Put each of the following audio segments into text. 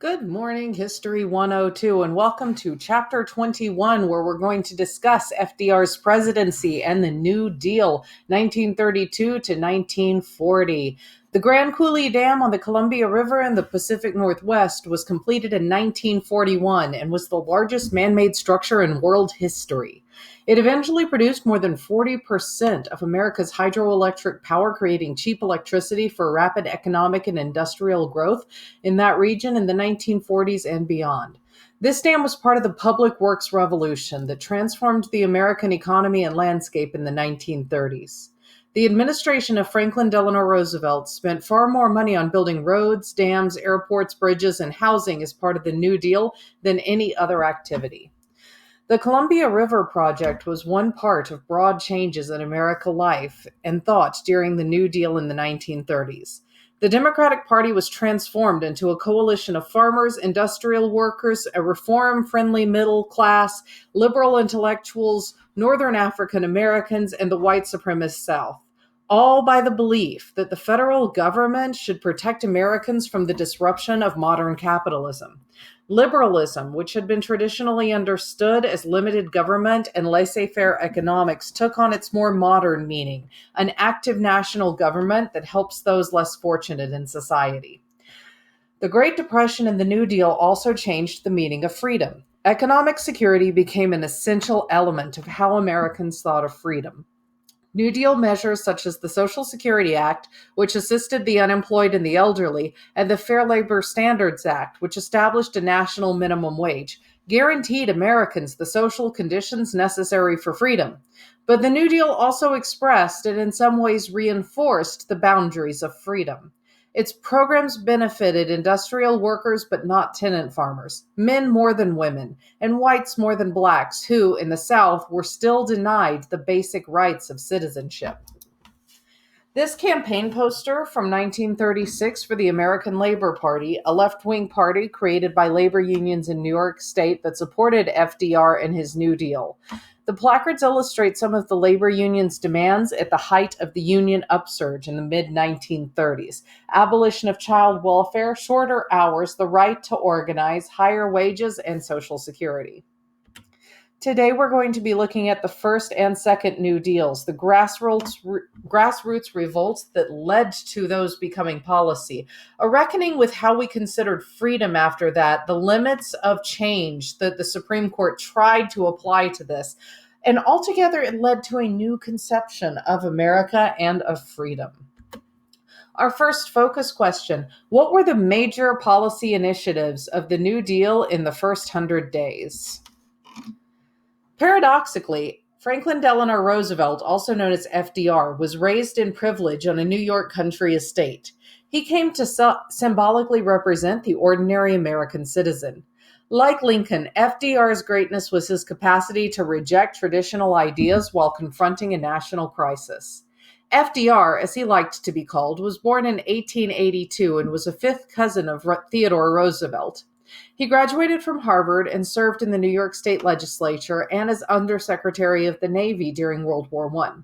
Good morning, History 102, and welcome to Chapter 21, where we're going to discuss FDR's presidency and the New Deal, 1932 to 1940. The Grand Coulee Dam on the Columbia River in the Pacific Northwest was completed in 1941 and was the largest man-made structure in world history. It eventually produced more than 40% of America's hydroelectric power, creating cheap electricity for rapid economic and industrial growth in that region in the 1940s and beyond. This dam was part of the public works revolution that transformed the American economy and landscape in the 1930s. The administration of Franklin Delano Roosevelt spent far more money on building roads, dams, airports, bridges, and housing as part of the New Deal than any other activity. The Columbia River Project was one part of broad changes in American life and thought during the New Deal in the 1930s. The Democratic Party was transformed into a coalition of farmers, industrial workers, a reform-friendly middle class, liberal intellectuals, Northern African Americans, and the white supremacist South, all by the belief that the federal government should protect Americans from the disruption of modern capitalism. Liberalism, which had been traditionally understood as limited government and laissez-faire economics, took on its more modern meaning, an active national government that helps those less fortunate in society. The Great Depression and the New Deal also changed the meaning of freedom. Economic security became an essential element of how Americans thought of freedom. New Deal measures such as the Social Security Act, which assisted the unemployed and the elderly, and the Fair Labor Standards Act, which established a national minimum wage, guaranteed Americans the social conditions necessary for freedom. But the New Deal also expressed and in some ways reinforced the boundaries of freedom. Its programs benefited industrial workers but not tenant farmers, men more than women, and whites more than blacks who, in the South, were still denied the basic rights of citizenship. This campaign poster from 1936 for the American Labor Party, a left-wing party created by labor unions in New York State that supported FDR and his New Deal. The placards illustrate some of the labor union's demands at the height of the union upsurge in the mid-1930s: abolition of child welfare, shorter hours, the right to organize, higher wages, and Social Security. Today, we're going to be looking at the first and second New Deals, the grassroots revolts that led to those becoming policy, a reckoning with how we considered freedom after that, the limits of change that the Supreme Court tried to apply to this, and altogether it led to a new conception of America and of freedom. Our first focus question: what were the major policy initiatives of the New Deal in the first 100 days? Paradoxically, Franklin Delano Roosevelt, also known as FDR, was raised in privilege on a New York country estate. He came to symbolically represent the ordinary American citizen. Like Lincoln, FDR's greatness was his capacity to reject traditional ideas while confronting a national crisis. FDR, as he liked to be called, was born in 1882 and was a fifth cousin of Theodore Roosevelt. He graduated from Harvard and served in the New York State Legislature and as Undersecretary of the Navy during World War I.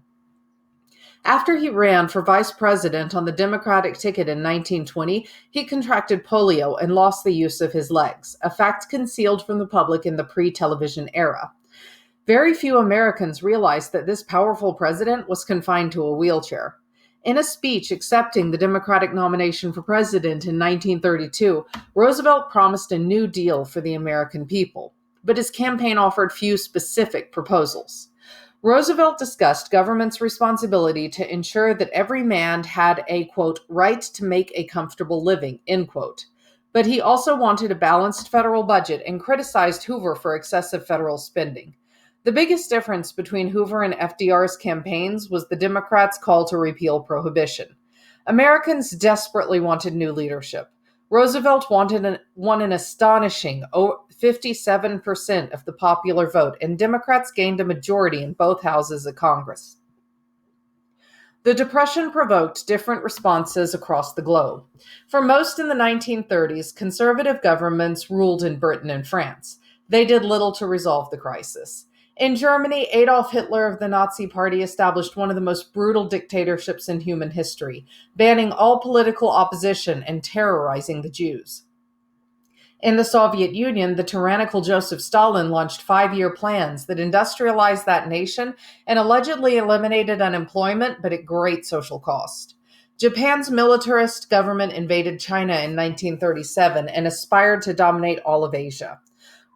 After he ran for vice president on the Democratic ticket in 1920, he contracted polio and lost the use of his legs, a fact concealed from the public in the pre-television era. Very few Americans realized that this powerful president was confined to a wheelchair. In a speech accepting the Democratic nomination for president in 1932, Roosevelt promised a new deal for the American people, but his campaign offered few specific proposals. Roosevelt discussed government's responsibility to ensure that every man had a, quote, right to make a comfortable living, end quote. But he also wanted a balanced federal budget and criticized Hoover for excessive federal spending. The biggest difference between Hoover and FDR's campaigns was the Democrats' call to repeal prohibition. Americans desperately wanted new leadership. Roosevelt won an astonishing 57% of the popular vote, and Democrats gained a majority in both houses of Congress. The Depression provoked different responses across the globe. For most in the 1930s, conservative governments ruled in Britain and France. They did little to resolve the crisis. In Germany, Adolf Hitler of the Nazi Party established one of the most brutal dictatorships in human history, banning all political opposition and terrorizing the Jews. In the Soviet Union, the tyrannical Joseph Stalin launched 5-year plans that industrialized that nation and allegedly eliminated unemployment, but at great social cost. Japan's militarist government invaded China in 1937 and aspired to dominate all of Asia.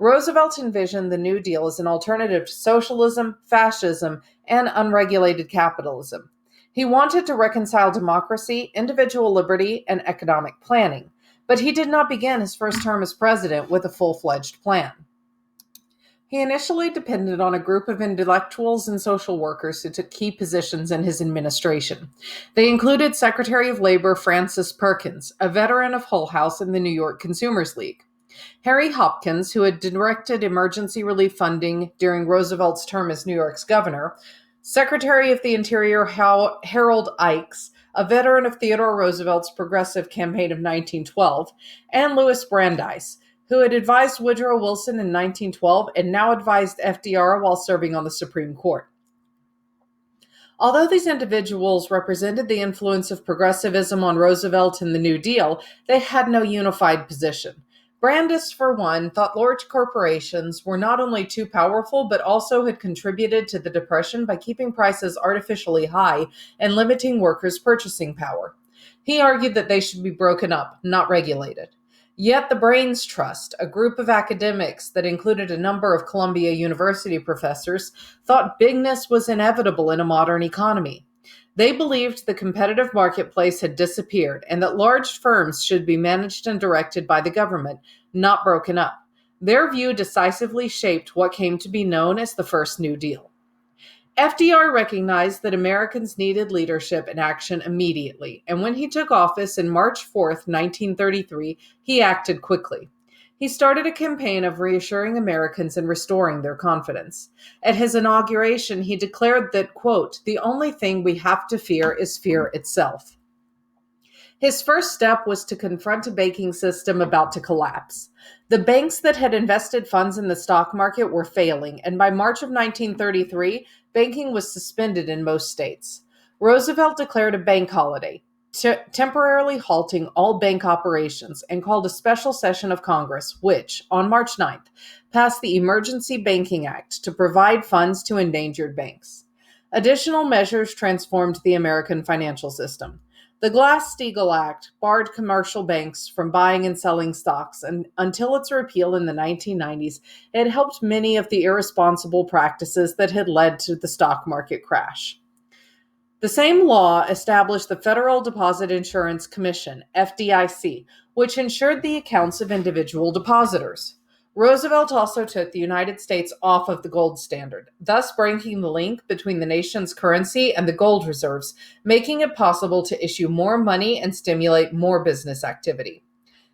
Roosevelt envisioned the New Deal as an alternative to socialism, fascism, and unregulated capitalism. He wanted to reconcile democracy, individual liberty, and economic planning, but he did not begin his first term as president with a full-fledged plan. He initially depended on a group of intellectuals and social workers who took key positions in his administration. They included Secretary of Labor Francis Perkins, a veteran of Hull House and the New York Consumers League; Harry Hopkins, who had directed emergency relief funding during Roosevelt's term as New York's governor; Secretary of the Interior Harold Ikes, a veteran of Theodore Roosevelt's Progressive Campaign of 1912; and Louis Brandeis, who had advised Woodrow Wilson in 1912 and now advised FDR while serving on the Supreme Court. Although these individuals represented the influence of progressivism on Roosevelt and the New Deal, they had no unified position. Brandeis, for one, thought large corporations were not only too powerful, but also had contributed to the Depression by keeping prices artificially high and limiting workers' purchasing power. He argued that they should be broken up, not regulated. Yet the Brains Trust, a group of academics that included a number of Columbia University professors, thought bigness was inevitable in a modern economy. They believed the competitive marketplace had disappeared and that large firms should be managed and directed by the government, not broken up. Their view decisively shaped what came to be known as the First New Deal. FDR recognized that Americans needed leadership and action immediately, and when he took office on March 4, 1933, he acted quickly. He started a campaign of reassuring Americans and restoring their confidence. At his inauguration, he declared that, quote, "The only thing we have to fear is fear itself." His first step was to confront a banking system about to collapse. The banks that had invested funds in the stock market were failing, and by March of 1933, banking was suspended in most states. Roosevelt declared a bank holiday, temporarily halting all bank operations, and called a special session of Congress, which, on March 9th, passed the Emergency Banking Act to provide funds to endangered banks. Additional measures transformed the American financial system. The Glass-Steagall Act barred commercial banks from buying and selling stocks, and until its repeal in the 1990s, it helped many of the irresponsible practices that had led to the stock market crash. The same law established the Federal Deposit Insurance Commission, FDIC, which insured the accounts of individual depositors. Roosevelt also took the United States off of the gold standard, thus breaking the link between the nation's currency and the gold reserves, making it possible to issue more money and stimulate more business activity.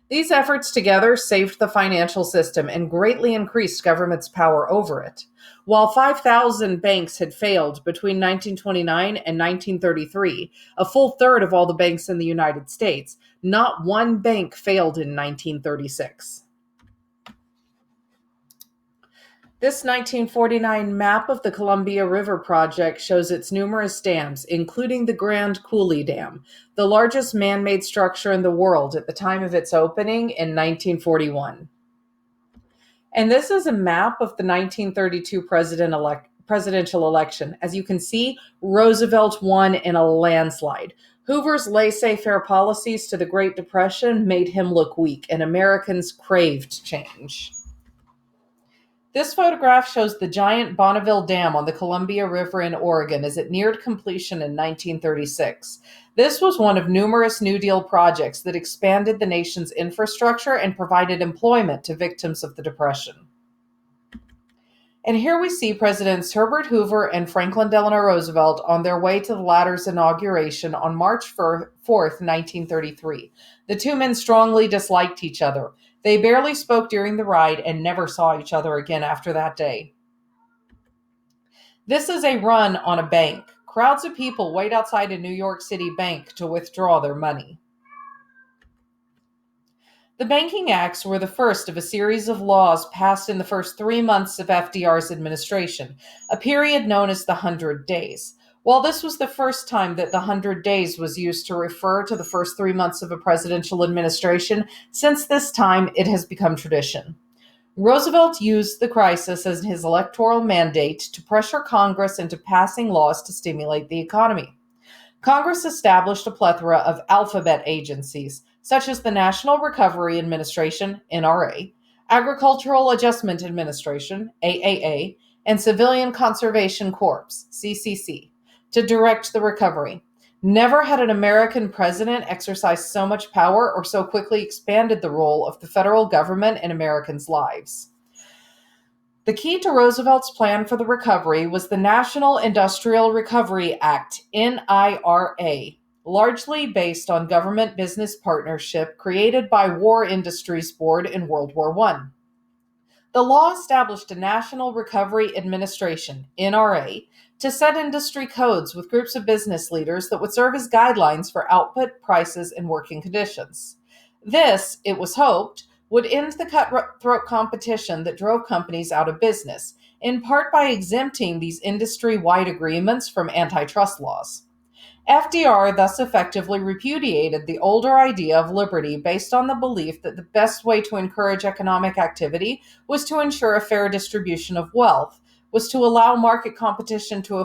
These efforts together saved the financial system and greatly increased government's power over it. While 5,000 banks had failed between 1929 and 1933, a full third of all the banks in the United States, not one bank failed in 1936. This 1949 map of the Columbia River Project shows its numerous dams, including the Grand Coulee Dam, the largest man-made structure in the world at the time of its opening in 1941. And this is a map of the 1932 presidential election. As you can see, Roosevelt won in a landslide. Hoover's laissez-faire policies to the Great Depression made him look weak, and Americans craved change. This photograph shows the giant Bonneville Dam on the Columbia River in Oregon as it neared completion in 1936. This was one of numerous New Deal projects that expanded the nation's infrastructure and provided employment to victims of the Depression. And here we see Presidents Herbert Hoover and Franklin Delano Roosevelt on their way to the latter's inauguration on March 4th, 1933. The two men strongly disliked each other. They barely spoke during the ride and never saw each other again after that day. This is a run on a bank. Crowds of people wait outside a New York City bank to withdraw their money. The Banking Acts were the first of a series of laws passed in the first 3 months of FDR's administration, a period known as the 100 Days. While this was the first time that the 100 days was used to refer to the first 3 months of a presidential administration, since this time it has become tradition. Roosevelt used the crisis as his electoral mandate to pressure Congress into passing laws to stimulate the economy. Congress established a plethora of alphabet agencies, such as the National Recovery Administration, NRA, Agricultural Adjustment Administration, AAA, and Civilian Conservation Corps, CCC, to direct the recovery. Never had an American president exercised so much power or so quickly expanded the role of the federal government in Americans' lives. The key to Roosevelt's plan for the recovery was the National Industrial Recovery Act, NIRA, largely based on government business partnership created by War Industries Board in World War I. The law established a National Recovery Administration, NRA, to set industry codes with groups of business leaders that would serve as guidelines for output, prices, and working conditions. This, it was hoped, would end the cutthroat competition that drove companies out of business, in part by exempting these industry-wide agreements from antitrust laws. FDR thus effectively repudiated the older idea of liberty based on the belief that the best way to encourage economic activity was to ensure a fair distribution of wealth, was to allow market competition to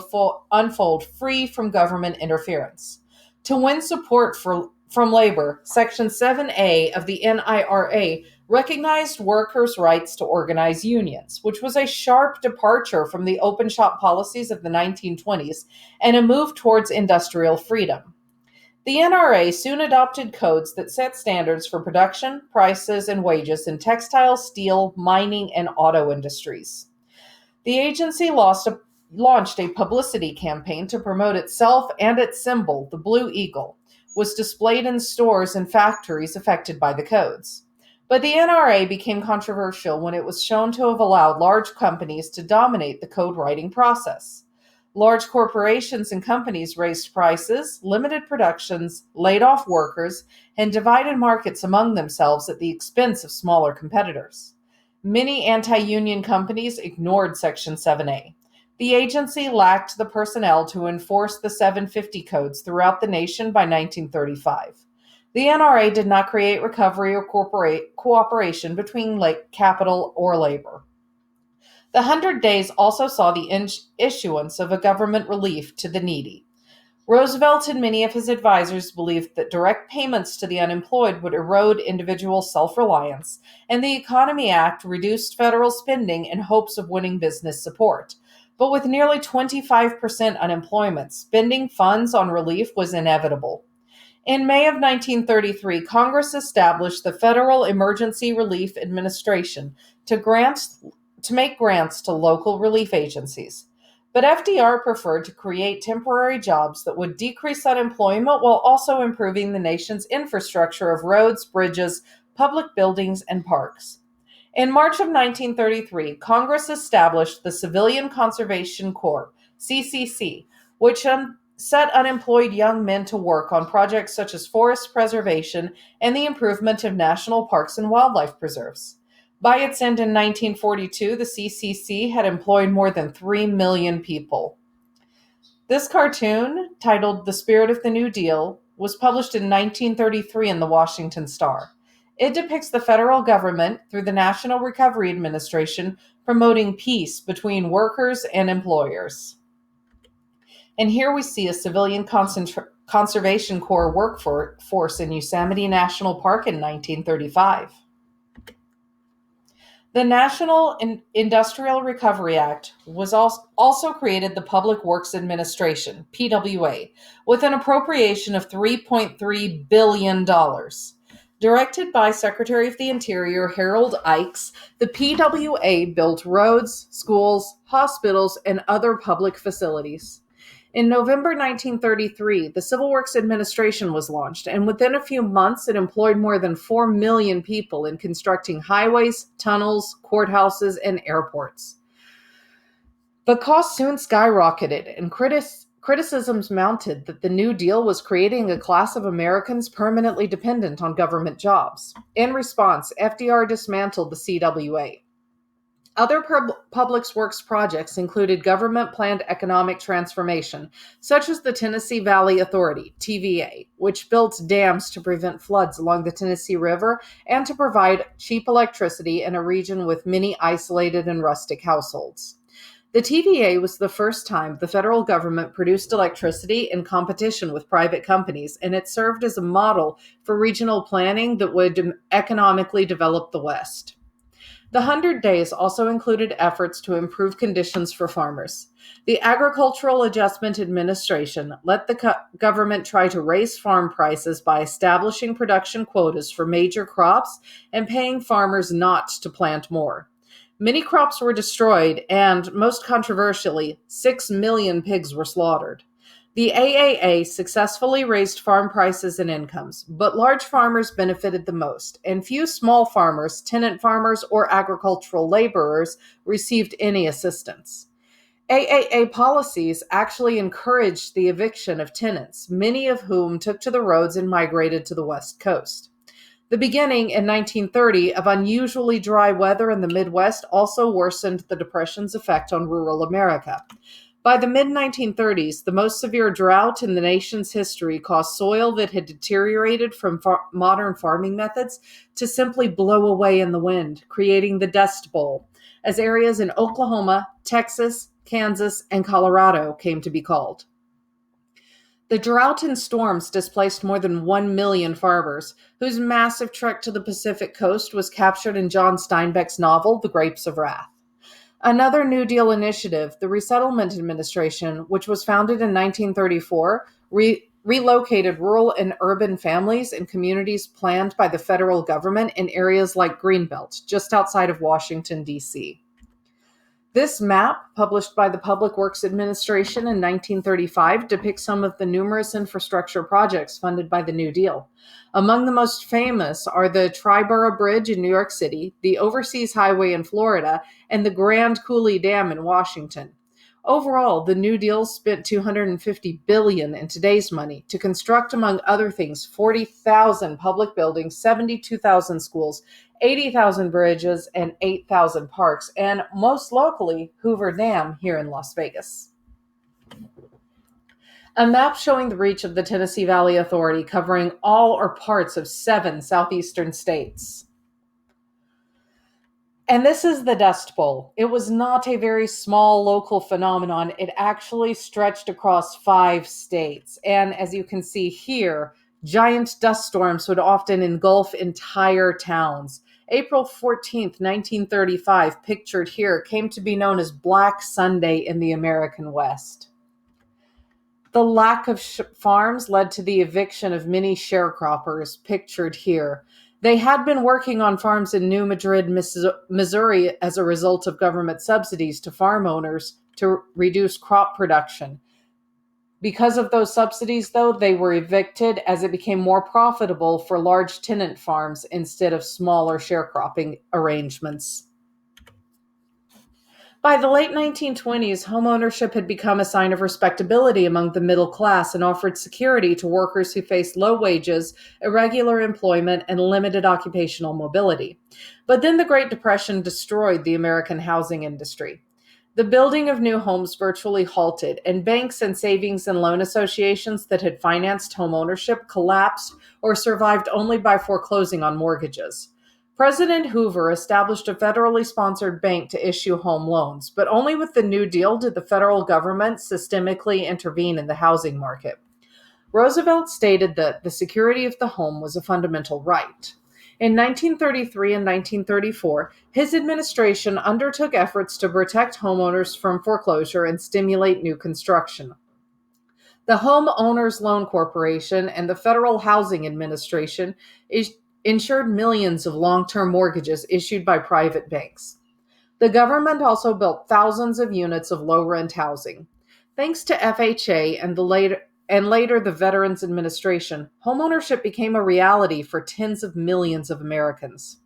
unfold free from government interference. To win support from labor, Section 7A of the NIRA recognized workers' rights to organize unions, which was a sharp departure from the open shop policies of the 1920s and a move towards industrial freedom. The NRA soon adopted codes that set standards for production, prices, and wages in textile, steel, mining, and auto industries. The agency launched a publicity campaign to promote itself, and its symbol, the Blue Eagle, was displayed in stores and factories affected by the codes. But the NRA became controversial when it was shown to have allowed large companies to dominate the code writing process. Large corporations and companies raised prices, limited productions, laid off workers, and divided markets among themselves at the expense of smaller competitors. Many anti-union companies ignored Section 7A. The agency lacked the personnel to enforce the 750 codes throughout the nation by 1935. The NRA did not create recovery or cooperation between capital or labor. The 100 Days also saw the issuance of a government relief to the needy. Roosevelt and many of his advisors believed that direct payments to the unemployed would erode individual self-reliance, and the Economy Act reduced federal spending in hopes of winning business support. But with nearly 25% unemployment, spending funds on relief was inevitable. In May of 1933, Congress established the Federal Emergency Relief Administration to make grants to local relief agencies. But FDR preferred to create temporary jobs that would decrease unemployment while also improving the nation's infrastructure of roads, bridges, public buildings, and parks. In March of 1933, Congress established the Civilian Conservation Corps, CCC, which set unemployed young men to work on projects such as forest preservation and the improvement of national parks and wildlife preserves. By its end in 1942, the CCC had employed more than 3 million people. This cartoon, titled The Spirit of the New Deal, was published in 1933 in the Washington Star. It depicts the federal government, through the National Recovery Administration, promoting peace between workers and employers. And here we see a Civilian Conservation Corps workforce in Yosemite National Park in 1935. The National Industrial Recovery Act was also created the Public Works Administration, PWA, with an appropriation of $3.3 billion. Directed by Secretary of the Interior Harold Ickes, the PWA built roads, schools, hospitals, and other public facilities. In November 1933, the Civil Works Administration was launched, and within a few months it employed more than 4 million people in constructing highways, tunnels, courthouses, and airports. But costs soon skyrocketed, and criticisms mounted that the New Deal was creating a class of Americans permanently dependent on government jobs. In response, FDR dismantled the CWA. Other public works projects included government-planned economic transformation, such as the Tennessee Valley Authority, TVA, which built dams to prevent floods along the Tennessee River and to provide cheap electricity in a region with many isolated and rustic households. The TVA was the first time the federal government produced electricity in competition with private companies, and it served as a model for regional planning that would economically develop the West. The 100 Days also included efforts to improve conditions for farmers. The Agricultural Adjustment Administration let the government try to raise farm prices by establishing production quotas for major crops and paying farmers not to plant more. Many crops were destroyed, and most controversially, 6 million pigs were slaughtered. The AAA successfully raised farm prices and incomes, but large farmers benefited the most, and few small farmers, tenant farmers, or agricultural laborers received any assistance. AAA policies actually encouraged the eviction of tenants, many of whom took to the roads and migrated to the West Coast. The beginning in 1930 of unusually dry weather in the Midwest also worsened the Depression's effect on rural America. By the mid-1930s, the most severe drought in the nation's history caused soil that had deteriorated from modern farming methods to simply blow away in the wind, creating the Dust Bowl, as areas in Oklahoma, Texas, Kansas, and Colorado came to be called. The drought and storms displaced more than 1 million farmers, whose massive trek to the Pacific coast was captured in John Steinbeck's novel, The Grapes of Wrath. Another New Deal initiative, the Resettlement Administration, which was founded in 1934, relocated rural and urban families and communities planned by the federal government in areas like Greenbelt, just outside of Washington, D.C. This map, published by the Public Works Administration in 1935, depicts some of the numerous infrastructure projects funded by the New Deal. Among the most famous are the Triborough Bridge in New York City, the Overseas Highway in Florida, and the Grand Coulee Dam in Washington. Overall, the New Deal spent $250 billion in today's money to construct, among other things, 40,000 public buildings, 72,000 schools, 80,000 bridges, and 8,000 parks, and most locally, Hoover Dam here in Las Vegas. A map showing the reach of the Tennessee Valley Authority, covering all or parts of 7 southeastern states. And this is the Dust Bowl. It was not a very small local phenomenon. It actually stretched across 5 states. And as you can see here, giant dust storms would often engulf entire towns. April 14th, 1935, pictured here, came to be known as Black Sunday in the American West. The lack of farms led to the eviction of many sharecroppers, pictured here. They had been working on farms in New Madrid, Missouri, as a result of government subsidies to farm owners to reduce crop production. Because of those subsidies, though, they were evicted as it became more profitable for large tenant farms instead of smaller sharecropping arrangements. By the late 1920s, homeownership had become a sign of respectability among the middle class and offered security to workers who faced low wages, irregular employment, and limited occupational mobility. But then the Great Depression destroyed the American housing industry. The building of new homes virtually halted, and banks and savings and loan associations that had financed homeownership collapsed or survived only by foreclosing on mortgages. President Hoover established a federally sponsored bank to issue home loans, but only with the New Deal did the federal government systemically intervene in the housing market. Roosevelt stated that the security of the home was a fundamental right. In 1933 and 1934, his administration undertook efforts to protect homeowners from foreclosure and stimulate new construction. The Home Owners Loan Corporation and the Federal Housing Administration insured millions of long-term mortgages issued by private banks. The government also built thousands of units of low-rent housing. Thanks to FHA and later the Veterans Administration, homeownership became a reality for tens of millions of Americans.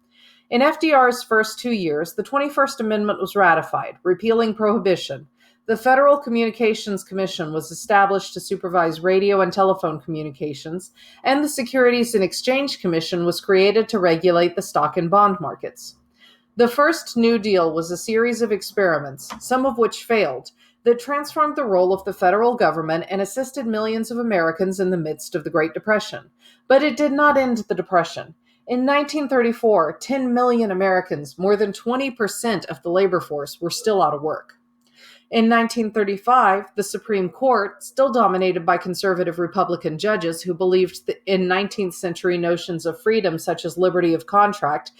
In FDR's first 2 years, the 21st Amendment was ratified, repealing prohibition. The Federal Communications Commission was established to supervise radio and telephone communications, and the Securities and Exchange Commission was created to regulate the stock and bond markets. The first New Deal was a series of experiments, some of which failed, that transformed the role of the federal government and assisted millions of Americans in the midst of the Great Depression. But it did not end the Depression. In 1934, 10 million Americans, more than 20% of the labor force, were still out of work. In 1935, the Supreme Court, still dominated by conservative Republican judges who believed in 19th century notions of freedom such as liberty of contract,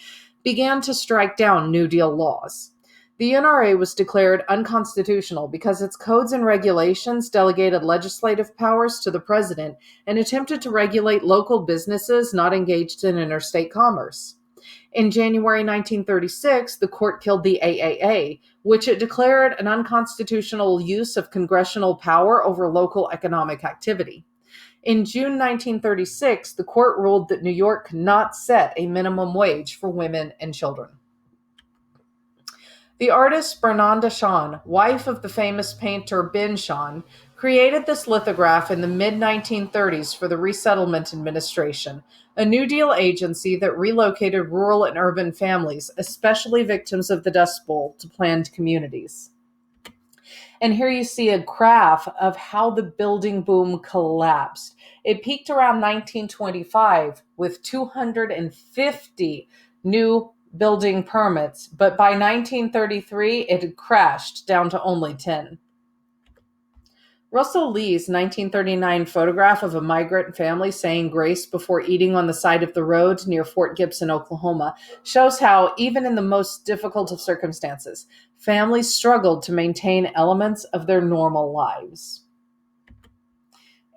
began to strike down New Deal laws. The NRA was declared unconstitutional because its codes and regulations delegated legislative powers to the president and attempted to regulate local businesses not engaged in interstate commerce. In January 1936, the court killed the AAA, which it declared an unconstitutional use of congressional power over local economic activity. In June 1936, the court ruled that New York could not set a minimum wage for women and children. The artist Bernanda Shawn, wife of the famous painter Ben Shahn, created this lithograph in the mid-1930s for the Resettlement Administration, a New Deal agency that relocated rural and urban families, especially victims of the Dust Bowl, to planned communities. And here you see a graph of how the building boom collapsed. It peaked around 1925 with 250 new building permits, but by 1933 it had crashed down to only 10. Russell Lee's 1939 photograph of a migrant family saying grace before eating on the side of the road near Fort Gibson, Oklahoma, shows how, even in the most difficult of circumstances, families struggled to maintain elements of their normal lives.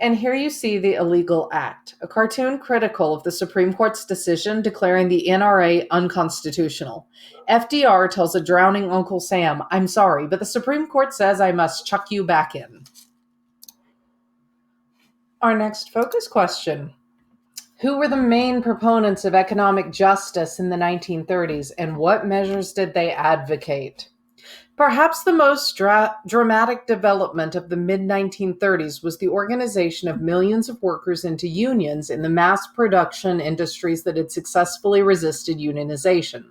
And here you see the Illegal Act, a cartoon critical of the Supreme Court's decision declaring the NRA unconstitutional. FDR tells a drowning Uncle Sam, "I'm sorry, but the Supreme Court says I must chuck you back in." Our next focus question: who were the main proponents of economic justice in the 1930s, and what measures did they advocate? Perhaps the most dramatic development of the mid-1930s was the organization of millions of workers into unions in the mass production industries that had successfully resisted unionization.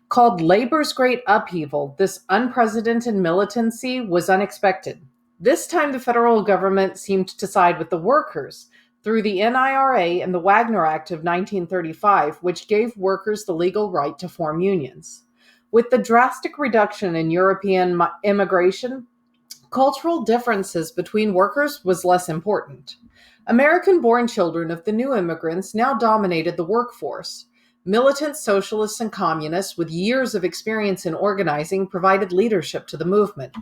Called labor's great upheaval, this unprecedented militancy was unexpected. This time the federal government seemed to side with the workers through the NIRA and the Wagner Act of 1935, which gave workers the legal right to form unions. With the drastic reduction in European immigration, cultural differences between workers was less important. American-born children of the new immigrants now dominated the workforce. Militant socialists and communists with years of experience in organizing provided leadership to the movement.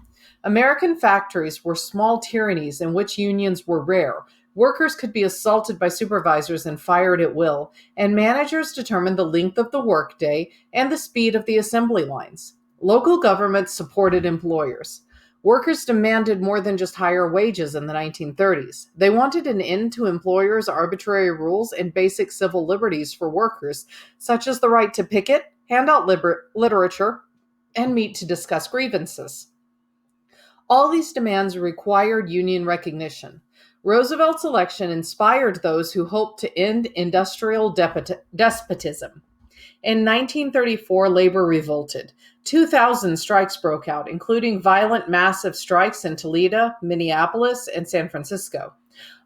American factories were small tyrannies in which unions were rare. Workers could be assaulted by supervisors and fired at will, and managers determined the length of the workday and the speed of the assembly lines. Local governments supported employers. Workers demanded more than just higher wages in the 1930s. They wanted an end to employers' arbitrary rules and basic civil liberties for workers, such as the right to picket, hand out literature, and meet to discuss grievances. All these demands required union recognition. Roosevelt's election inspired those who hoped to end industrial despotism. In 1934, labor revolted. 2,000 strikes broke out, including violent massive strikes in Toledo, Minneapolis, and San Francisco.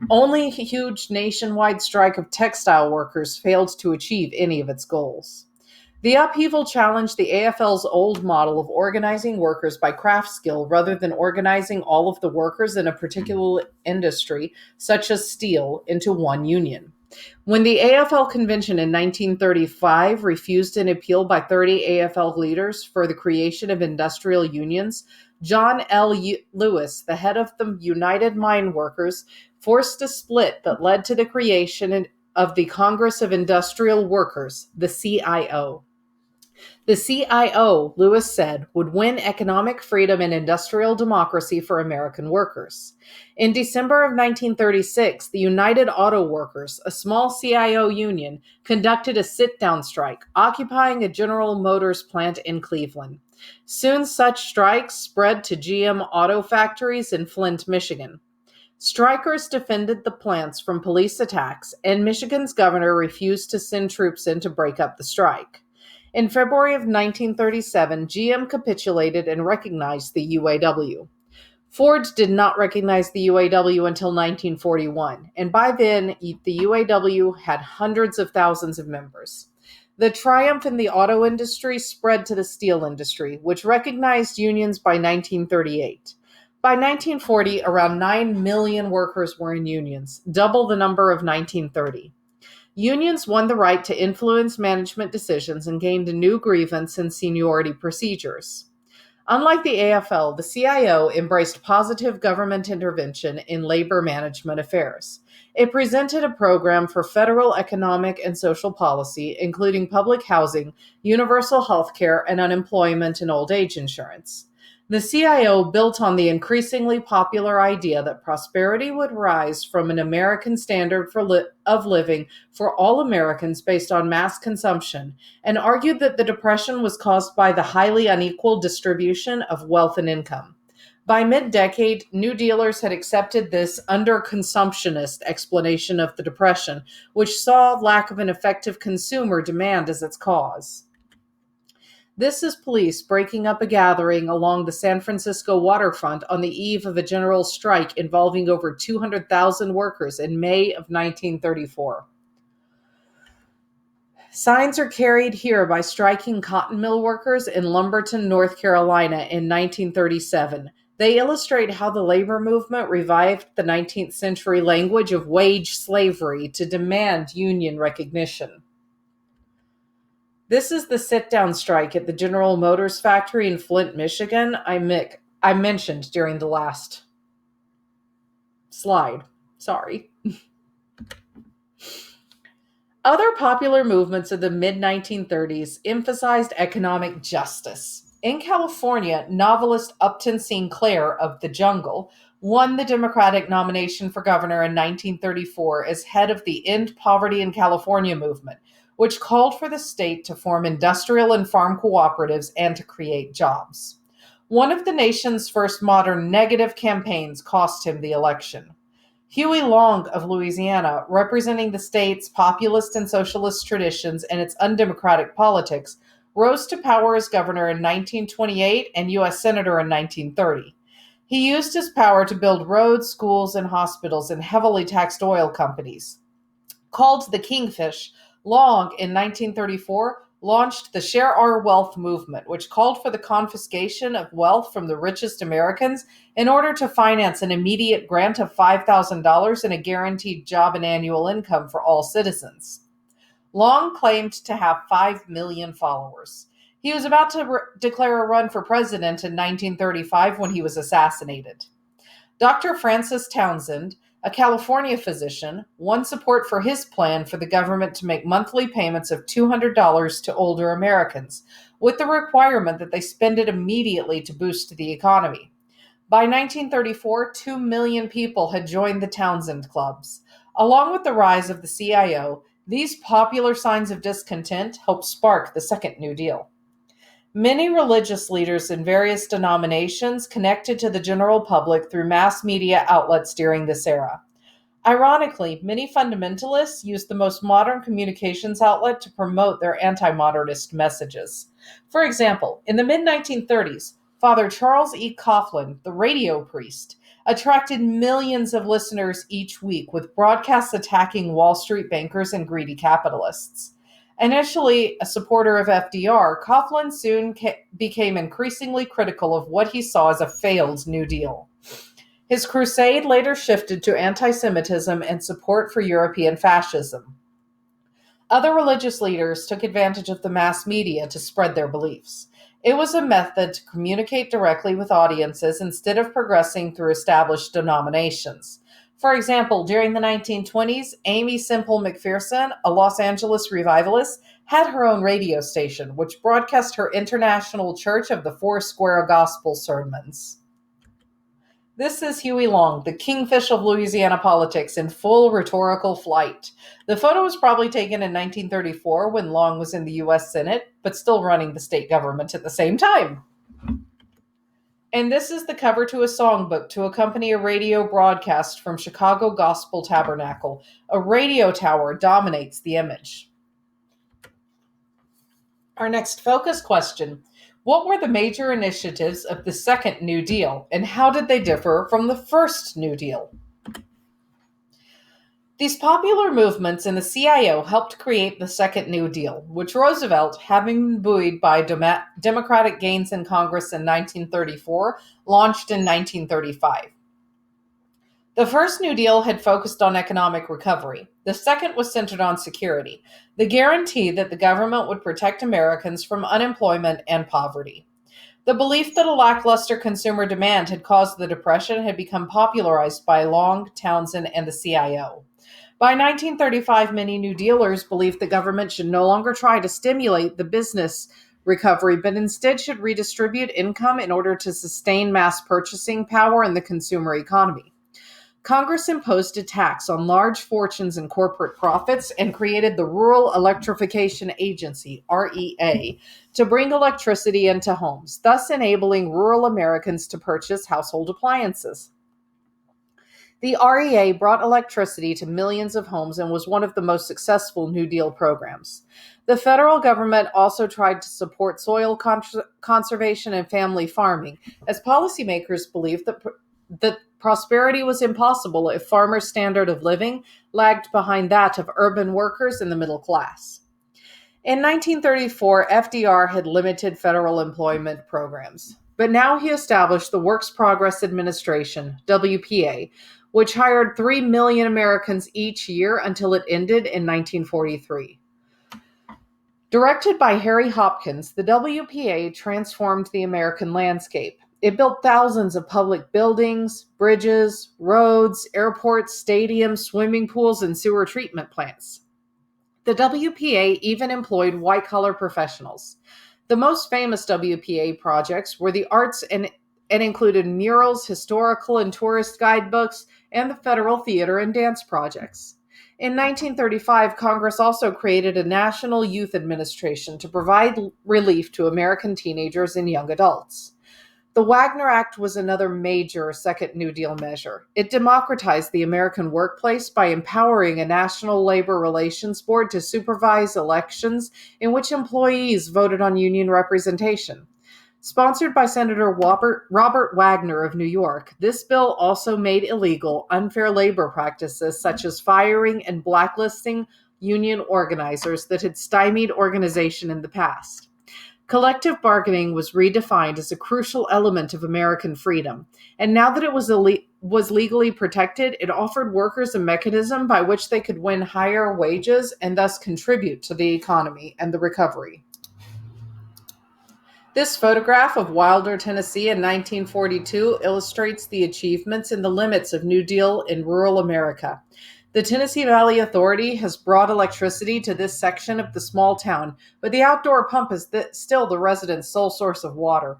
Only a huge nationwide strike of textile workers failed to achieve any of its goals. The upheaval challenged the AFL's old model of organizing workers by craft skill rather than organizing all of the workers in a particular industry, such as steel, into one union. When the AFL convention in 1935 refused an appeal by 30 AFL leaders for the creation of industrial unions, John L. Lewis, the head of the United Mine Workers, forced a split that led to the creation of the Congress of Industrial Workers, the CIO. The CIO, Lewis said, would win economic freedom and industrial democracy for American workers. In December of 1936, the United Auto Workers, a small CIO union, conducted a sit-down strike, occupying a General Motors plant in Cleveland. Soon such strikes spread to GM auto factories in Flint, Michigan. Strikers defended the plants from police attacks, and Michigan's governor refused to send troops in to break up the strike. In February of 1937, GM capitulated and recognized the UAW. Ford did not recognize the UAW until 1941, and by then, the UAW had hundreds of thousands of members. The triumph in the auto industry spread to the steel industry, which recognized unions by 1938. By 1940, around 9 million workers were in unions, double the number of 1930. Unions won the right to influence management decisions and gained a new grievance and seniority procedures. Unlike the AFL, the CIO embraced positive government intervention in labor management affairs. It presented a program for federal economic and social policy, including public housing, universal health care, and unemployment and old age insurance. The CIO built on the increasingly popular idea that prosperity would rise from an American standard of living for all Americans based on mass consumption, and argued that the Depression was caused by the highly unequal distribution of wealth and income. By mid-decade, New Dealers had accepted this under-consumptionist explanation of the Depression, which saw lack of an effective consumer demand as its cause. This is police breaking up a gathering along the San Francisco waterfront on the eve of a general strike involving over 200,000 workers in May of 1934. Signs are carried here by striking cotton mill workers in Lumberton, North Carolina in 1937. They illustrate how the labor movement revived the 19th century language of wage slavery to demand union recognition. This is the sit-down strike at the General Motors factory in Flint, Michigan, I mentioned during the last slide. Sorry. Other popular movements of the mid-1930s emphasized economic justice. In California, novelist Upton Sinclair of The Jungle won the Democratic nomination for governor in 1934 as head of the End Poverty in California movement, which called for the state to form industrial and farm cooperatives and to create jobs. One of the nation's first modern negative campaigns cost him the election. Huey Long of Louisiana, representing the state's populist and socialist traditions and its undemocratic politics, rose to power as governor in 1928 and U.S. Senator in 1930. He used his power to build roads, schools, and hospitals in heavily taxed oil companies. Called the Kingfish, Long, in 1934, launched the Share Our Wealth movement, which called for the confiscation of wealth from the richest Americans in order to finance an immediate grant of $5,000 and a guaranteed job and annual income for all citizens. Long claimed to have 5 million followers. He was about to declare a run for president in 1935 when he was assassinated. Dr. Francis Townsend, a California physician, won support for his plan for the government to make monthly payments of $200 to older Americans, with the requirement that they spend it immediately to boost the economy. By 1934, 2 million people had joined the Townsend clubs. Along with the rise of the CIO, these popular signs of discontent helped spark the Second New Deal. Many religious leaders in various denominations connected to the general public through mass media outlets during this era. Ironically, many fundamentalists used the most modern communications outlet to promote their anti-modernist messages. For example, in the mid-1930s, Father Charles E. Coughlin, the radio priest, attracted millions of listeners each week with broadcasts attacking Wall Street bankers and greedy capitalists. Initially a supporter of FDR, Coughlin soon became increasingly critical of what he saw as a failed New Deal. His crusade later shifted to anti-Semitism and support for European fascism. Other religious leaders took advantage of the mass media to spread their beliefs. It was a method to communicate directly with audiences instead of progressing through established denominations. For example, during the 1920s, Amy Semple McPherson, a Los Angeles revivalist, had her own radio station, which broadcast her International Church of the Four Square Gospel sermons. This is Huey Long, the kingfish of Louisiana politics, in full rhetorical flight. The photo was probably taken in 1934 when Long was in the U.S. Senate, but still running the state government at the same time. And this is the cover to a songbook to accompany a radio broadcast from Chicago Gospel Tabernacle. A radio tower dominates the image. Our next focus question: what were the major initiatives of the Second New Deal, and how did they differ from the First New Deal? These popular movements in the CIO helped create the Second New Deal, which Roosevelt, having been buoyed by Democratic gains in Congress in 1934, launched in 1935. The first New Deal had focused on economic recovery. The second was centered on security, the guarantee that the government would protect Americans from unemployment and poverty. The belief that a lackluster consumer demand had caused the Depression had become popularized by Long, Townsend, and the CIO. By 1935, many New Dealers believed the government should no longer try to stimulate the business recovery, but instead should redistribute income in order to sustain mass purchasing power in the consumer economy. Congress imposed a tax on large fortunes and corporate profits and created the Rural Electrification Agency, REA, to bring electricity into homes, thus enabling rural Americans to purchase household appliances. The REA brought electricity to millions of homes and was one of the most successful New Deal programs. The federal government also tried to support soil conservation and family farming, as policymakers believed that prosperity was impossible if farmers' standard of living lagged behind that of urban workers and the middle class. In 1934, FDR had limited federal employment programs, but now he established the Works Progress Administration, WPA, which hired 3 million Americans each year until it ended in 1943. Directed by Harry Hopkins, the WPA transformed the American landscape. It built thousands of public buildings, bridges, roads, airports, stadiums, swimming pools, and sewer treatment plants. The WPA even employed white-collar professionals. The most famous WPA projects were the arts and included murals, historical and tourist guidebooks, and the Federal Theater and Dance projects. In 1935, Congress also created a National Youth Administration to provide relief to American teenagers and young adults. The Wagner Act was another major Second New Deal measure. It democratized the American workplace by empowering a National Labor Relations Board to supervise elections in which employees voted on union representation. Sponsored by Senator Robert Wagner of New York, this bill also made illegal unfair labor practices such as firing and blacklisting union organizers that had stymied organization in the past. Collective bargaining was redefined as a crucial element of American freedom, and now that it was legally protected, it offered workers a mechanism by which they could win higher wages and thus contribute to the economy and the recovery. This photograph of Wilder, Tennessee in 1942 illustrates the achievements and the limits of New Deal in rural America. The Tennessee Valley Authority has brought electricity to this section of the small town, but the outdoor pump is still the residents' sole source of water.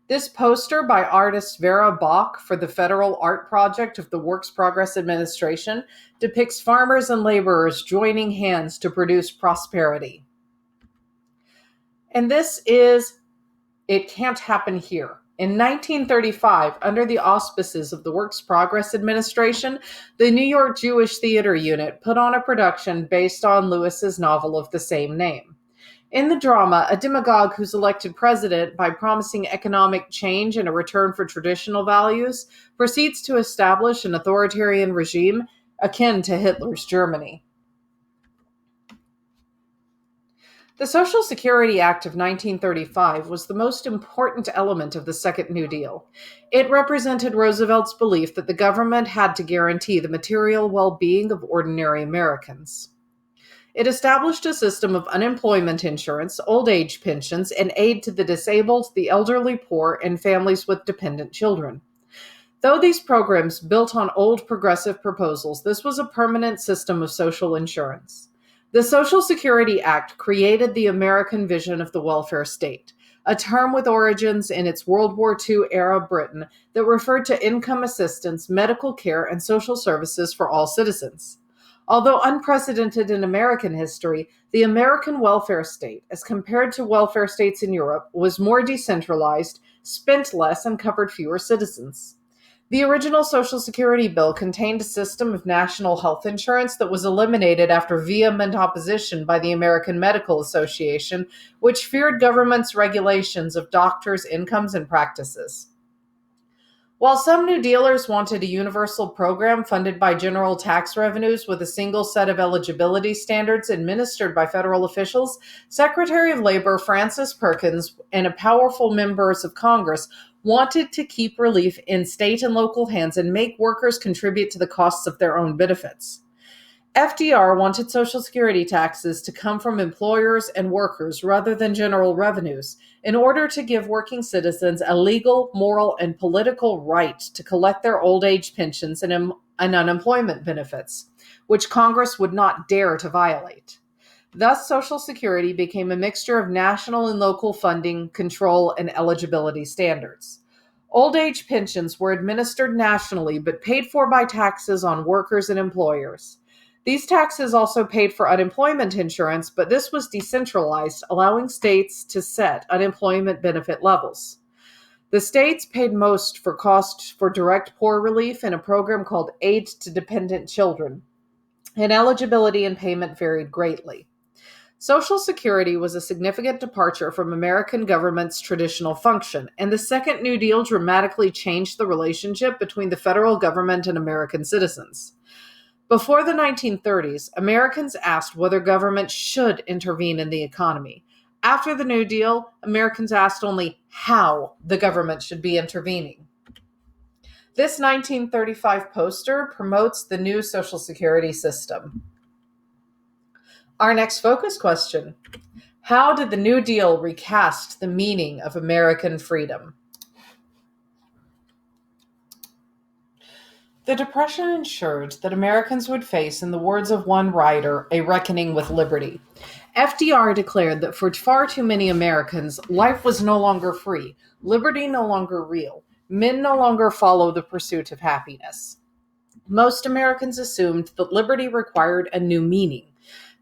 This poster by artist Vera Bach for the Federal Art Project of the Works Progress Administration depicts farmers and laborers joining hands to produce prosperity. And this is It Can't Happen Here. In 1935, under the auspices of the Works Progress Administration, the New York Jewish Theater Unit put on a production based on Lewis's novel of the same name. In the drama, a demagogue who's elected president by promising economic change and a return for traditional values proceeds to establish an authoritarian regime akin to Hitler's Germany. The Social Security Act of 1935 was the most important element of the Second New Deal. It represented Roosevelt's belief that the government had to guarantee the material well-being of ordinary Americans. It established a system of unemployment insurance, old age pensions, and aid to the disabled, the elderly poor, and families with dependent children. Though these programs built on old progressive proposals, this was a permanent system of social insurance. The Social Security Act created the American vision of the welfare state, a term with origins in its World War II-era Britain that referred to income assistance, medical care, and social services for all citizens. Although unprecedented in American history, the American welfare state, as compared to welfare states in Europe, was more decentralized, spent less, and covered fewer citizens. The original Social Security bill contained a system of national health insurance that was eliminated after vehement opposition by the American Medical Association, which feared government's regulations of doctors' incomes and practices. While some New Dealers wanted a universal program funded by general tax revenues with a single set of eligibility standards administered by federal officials, Secretary of Labor Francis Perkins and powerful members of Congress wanted to keep relief in state and local hands and make workers contribute to the costs of their own benefits. FDR wanted Social Security taxes to come from employers and workers rather than general revenues in order to give working citizens a legal, moral, and political right to collect their old age pensions and unemployment benefits, which Congress would not dare to violate. Thus, Social Security became a mixture of national and local funding, control, and eligibility standards. Old age pensions were administered nationally but paid for by taxes on workers and employers. These taxes also paid for unemployment insurance, but this was decentralized, allowing states to set unemployment benefit levels. The states paid most for costs for direct poor relief in a program called Aid to Dependent Children, and eligibility and payment varied greatly. Social Security was a significant departure from American government's traditional function, and the Second New Deal dramatically changed the relationship between the federal government and American citizens. Before the 1930s, Americans asked whether government should intervene in the economy. After the New Deal, Americans asked only how the government should be intervening. This 1935 poster promotes the new Social Security system. Our next focus question: how did the New Deal recast the meaning of American freedom? The Depression ensured that Americans would face, in the words of one writer, a reckoning with liberty. FDR declared that for far too many Americans, life was no longer free, liberty no longer real, men no longer follow the pursuit of happiness. Most Americans assumed that liberty required a new meaning.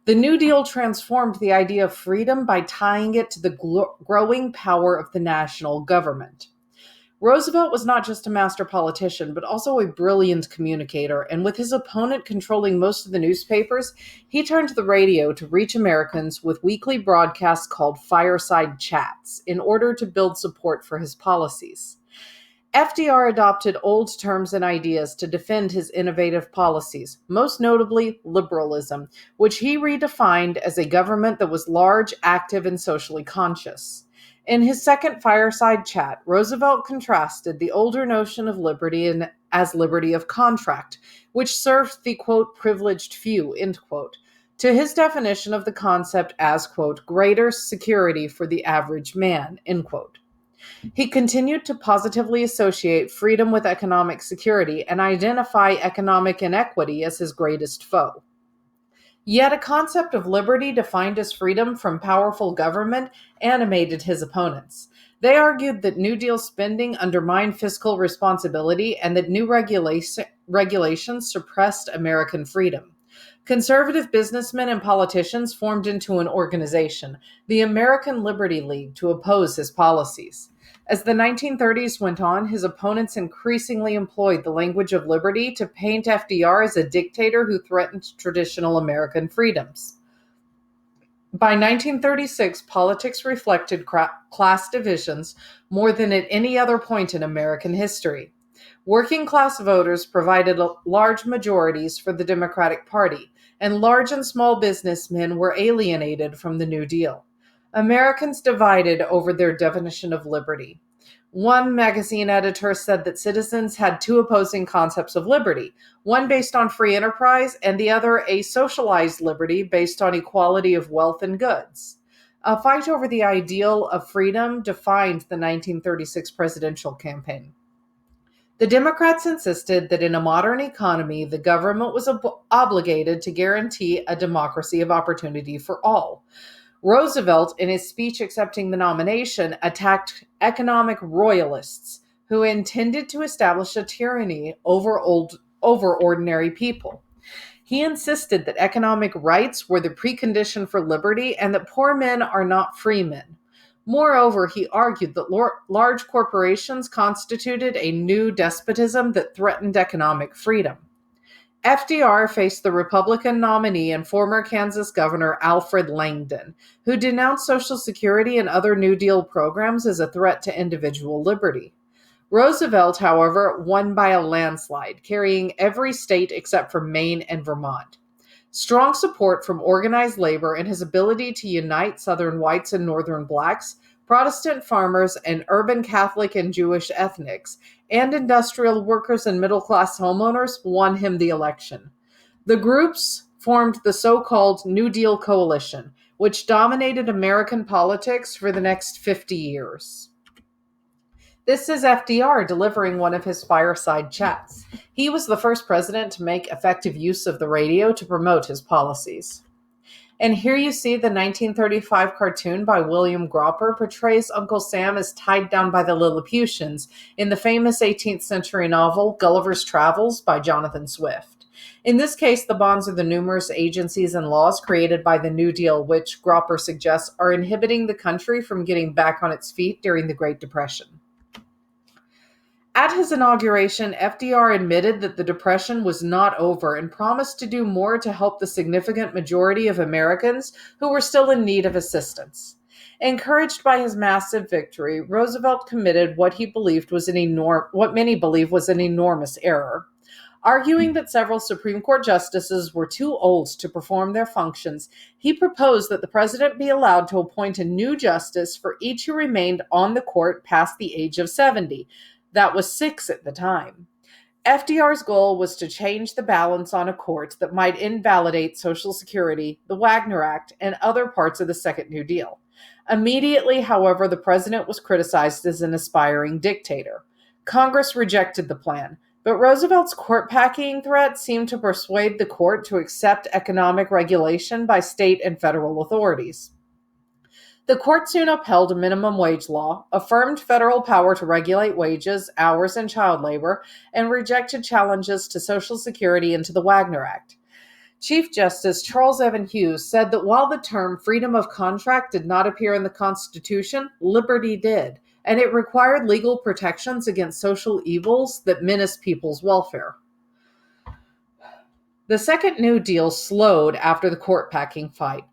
The New Deal transformed the idea of freedom by tying it to the growing power of the national government. Roosevelt was not just a master politician, but also a brilliant communicator, and with his opponent controlling most of the newspapers, he turned to the radio to reach Americans with weekly broadcasts called fireside chats in order to build support for his policies. FDR adopted old terms and ideas to defend his innovative policies, most notably liberalism, which he redefined as a government that was large, active, and socially conscious. In his second fireside chat, Roosevelt contrasted the older notion of liberty as liberty of contract, which served the, quote, privileged few, end quote, to his definition of the concept as, quote, greater security for the average man, end quote. He continued to positively associate freedom with economic security and identify economic inequity as his greatest foe. Yet a concept of liberty defined as freedom from powerful government animated his opponents. They argued that New Deal spending undermined fiscal responsibility and that new regulations suppressed American freedom. Conservative businessmen and politicians formed into an organization, the American Liberty League, to oppose his policies. As the 1930s went on, his opponents increasingly employed the language of liberty to paint FDR as a dictator who threatened traditional American freedoms. By 1936, politics reflected class divisions more than at any other point in American history. Working class voters provided large majorities for the Democratic Party, and large and small businessmen were alienated from the New Deal. Americans divided over their definition of liberty. One magazine editor said that citizens had two opposing concepts of liberty, one based on free enterprise and the other a socialized liberty based on equality of wealth and goods. A fight over the ideal of freedom defined the 1936 presidential campaign. The Democrats insisted that in a modern economy, the government was obligated to guarantee a democracy of opportunity for all. Roosevelt, in his speech accepting the nomination, attacked economic royalists who intended to establish a tyranny over ordinary people. He insisted that economic rights were the precondition for liberty and that poor men are not free men. Moreover, he argued that large corporations constituted a new despotism that threatened economic freedom. FDR faced the Republican nominee and former Kansas Governor Alfred Langdon, who denounced Social Security and other New Deal programs as a threat to individual liberty. Roosevelt, however, won by a landslide, carrying every state except for Maine and Vermont. Strong support from organized labor and his ability to unite Southern whites and Northern blacks, Protestant farmers and urban Catholic and Jewish ethnics, and industrial workers and middle class homeowners won him the election. The groups formed the so called New Deal Coalition, which dominated American politics for the next 50 years. This is FDR delivering one of his fireside chats. He was the first president to make effective use of the radio to promote his policies. And here you see the 1935 cartoon by William Gropper portrays Uncle Sam as tied down by the Lilliputians in the famous 18th century novel Gulliver's Travels by Jonathan Swift. In this case, the bonds are the numerous agencies and laws created by the New Deal, which Gropper suggests are inhibiting the country from getting back on its feet during the Great Depression. At his inauguration, FDR admitted that the Depression was not over and promised to do more to help the significant majority of Americans who were still in need of assistance. Encouraged by his massive victory, Roosevelt committed what many believe was an enormous error. Arguing that several Supreme Court justices were too old to perform their functions, he proposed that the president be allowed to appoint a new justice for each who remained on the court past the age of 70. That was 6 at the time. FDR's goal was to change the balance on a court that might invalidate Social Security, the Wagner Act, and other parts of the Second New Deal. Immediately, however, the president was criticized as an aspiring dictator. Congress rejected the plan, but Roosevelt's court-packing threat seemed to persuade the court to accept economic regulation by state and federal authorities. The court soon upheld a minimum wage law, affirmed federal power to regulate wages, hours, and child labor, and rejected challenges to Social Security and to the Wagner Act. Chief Justice Charles Evan Hughes said that while the term freedom of contract did not appear in the Constitution, liberty did, and it required legal protections against social evils that menace people's welfare. The Second New Deal slowed after the court-packing fight.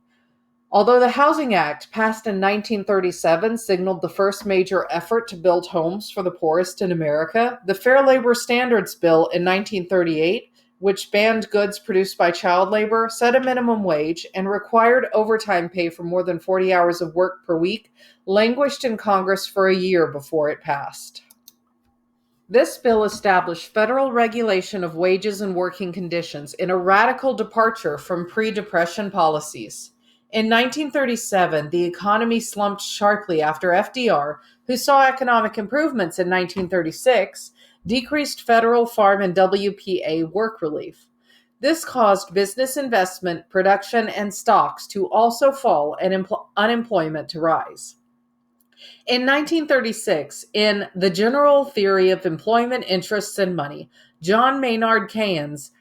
Although the Housing Act, passed in 1937, signaled the first major effort to build homes for the poorest in America, the Fair Labor Standards Bill in 1938, which banned goods produced by child labor, set a minimum wage, and required overtime pay for more than 40 hours of work per week, languished in Congress for a year before it passed. This bill established federal regulation of wages and working conditions in a radical departure from pre-Depression policies. In 1937, the economy slumped sharply after FDR, who saw economic improvements in 1936, decreased federal farm and WPA work relief. This caused business investment, production, and stocks to also fall and unemployment to rise. In 1936, in The General Theory of Employment, Interests, and Money, John Maynard Keynes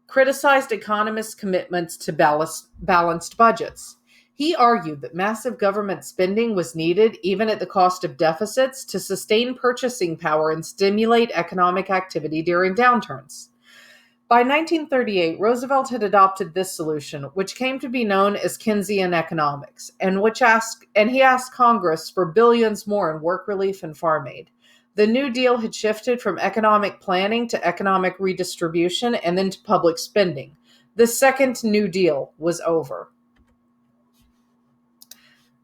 criticized economists' commitments to balanced budgets. He argued that massive government spending was needed even at the cost of deficits to sustain purchasing power and stimulate economic activity during downturns. By 1938, Roosevelt had adopted this solution, which came to be known as Keynesian economics, and he asked Congress for billions more in work relief and farm aid. The New Deal had shifted from economic planning to economic redistribution and then to public spending. The Second New Deal was over.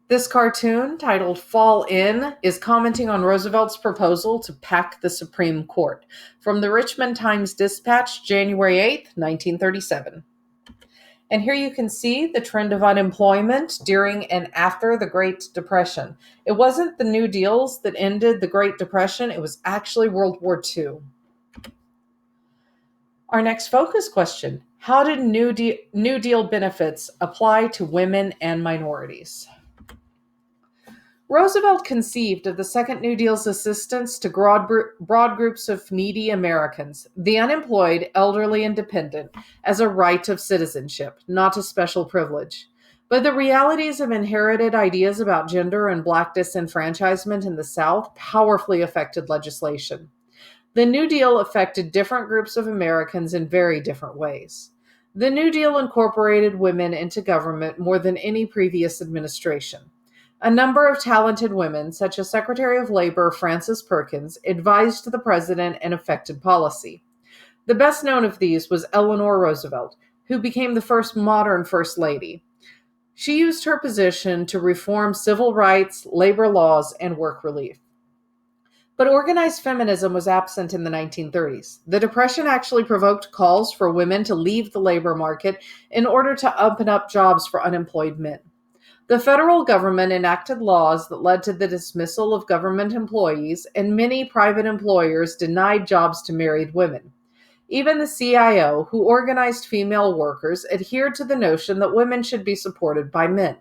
This cartoon, titled Fall In, is commenting on Roosevelt's proposal to pack the Supreme Court, from the Richmond Times-Dispatch, January 8, 1937. And here you can see the trend of unemployment during and after the Great Depression. It wasn't the New Deals that ended the Great Depression, it was actually World War II. Our next focus question: how did New Deal benefits apply to women and minorities? Roosevelt conceived of the Second New Deal's assistance to broad groups of needy Americans, the unemployed, elderly, and dependent, as a right of citizenship, not a special privilege. But the realities of inherited ideas about gender and Black disenfranchisement in the South powerfully affected legislation. The New Deal affected different groups of Americans in very different ways. The New Deal incorporated women into government more than any previous administration. A number of talented women, such as Secretary of Labor Frances Perkins, advised the president and affected policy. The best known of these was Eleanor Roosevelt, who became the first modern First Lady. She used her position to reform civil rights, labor laws, and work relief. But organized feminism was absent in the 1930s. The Depression actually provoked calls for women to leave the labor market in order to open up jobs for unemployed men. The federal government enacted laws that led to the dismissal of government employees, and many private employers denied jobs to married women. Even the CIO, who organized female workers, adhered to the notion that women should be supported by men.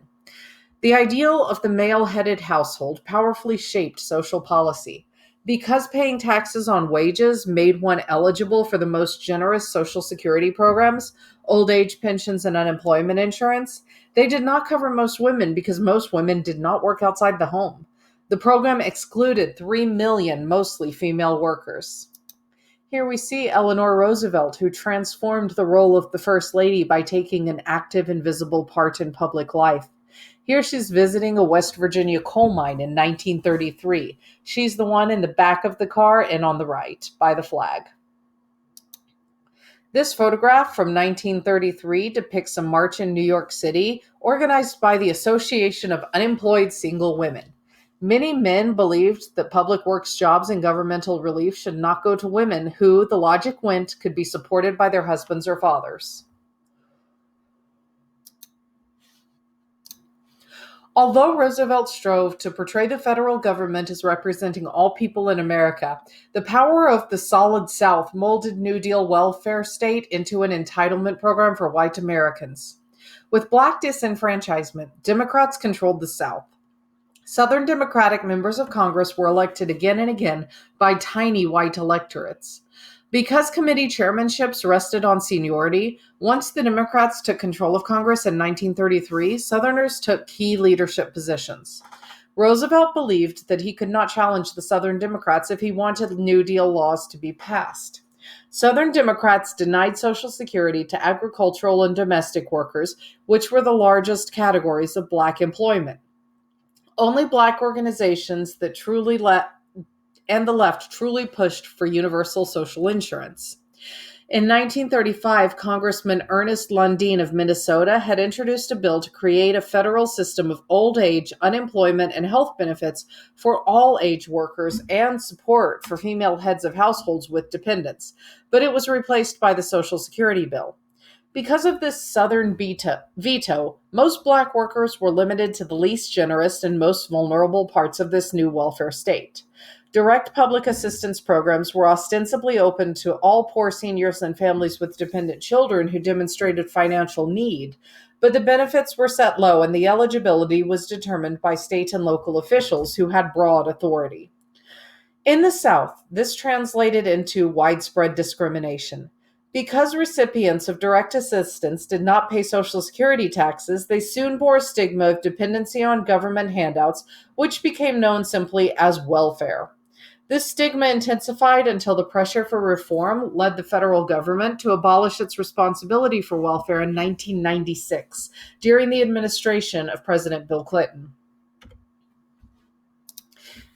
The ideal of the male headed household powerfully shaped social policy. Because paying taxes on wages made one eligible for the most generous Social Security programs, old age pensions, and unemployment insurance, they did not cover most women because most women did not work outside the home. The program excluded 3 million mostly female workers. Here we see Eleanor Roosevelt, who transformed the role of the First Lady by taking an active and visible part in public life. Here she's visiting a West Virginia coal mine in 1933. She's the one in the back of the car and on the right, by the flag. This photograph from 1933 depicts a march in New York City organized by the Association of Unemployed Single Women. Many men believed that public works jobs and governmental relief should not go to women who, the logic went, could be supported by their husbands or fathers. Although Roosevelt strove to portray the federal government as representing all people in America, the power of the Solid South molded New Deal welfare state into an entitlement program for white Americans. With Black disenfranchisement, Democrats controlled the South. Southern Democratic members of Congress were elected again and again by tiny white electorates. Because committee chairmanships rested on seniority, once the Democrats took control of Congress in 1933, Southerners took key leadership positions. Roosevelt believed that he could not challenge the Southern Democrats if he wanted New Deal laws to be passed. Southern Democrats denied Social Security to agricultural and domestic workers, which were the largest categories of Black employment. Only Black organizations that and the left truly pushed for universal social insurance. In 1935, Congressman Ernest Lundeen of Minnesota had introduced a bill to create a federal system of old age, unemployment, and health benefits for all age workers and support for female heads of households with dependents, but it was replaced by the Social Security bill. Because of this Southern veto, most Black workers were limited to the least generous and most vulnerable parts of this new welfare state. Direct public assistance programs were ostensibly open to all poor seniors and families with dependent children who demonstrated financial need, but the benefits were set low and the eligibility was determined by state and local officials who had broad authority. In the South, this translated into widespread discrimination. Because recipients of direct assistance did not pay Social Security taxes, they soon bore a stigma of dependency on government handouts, which became known simply as welfare. This stigma intensified until the pressure for reform led the federal government to abolish its responsibility for welfare in 1996, during the administration of President Bill Clinton.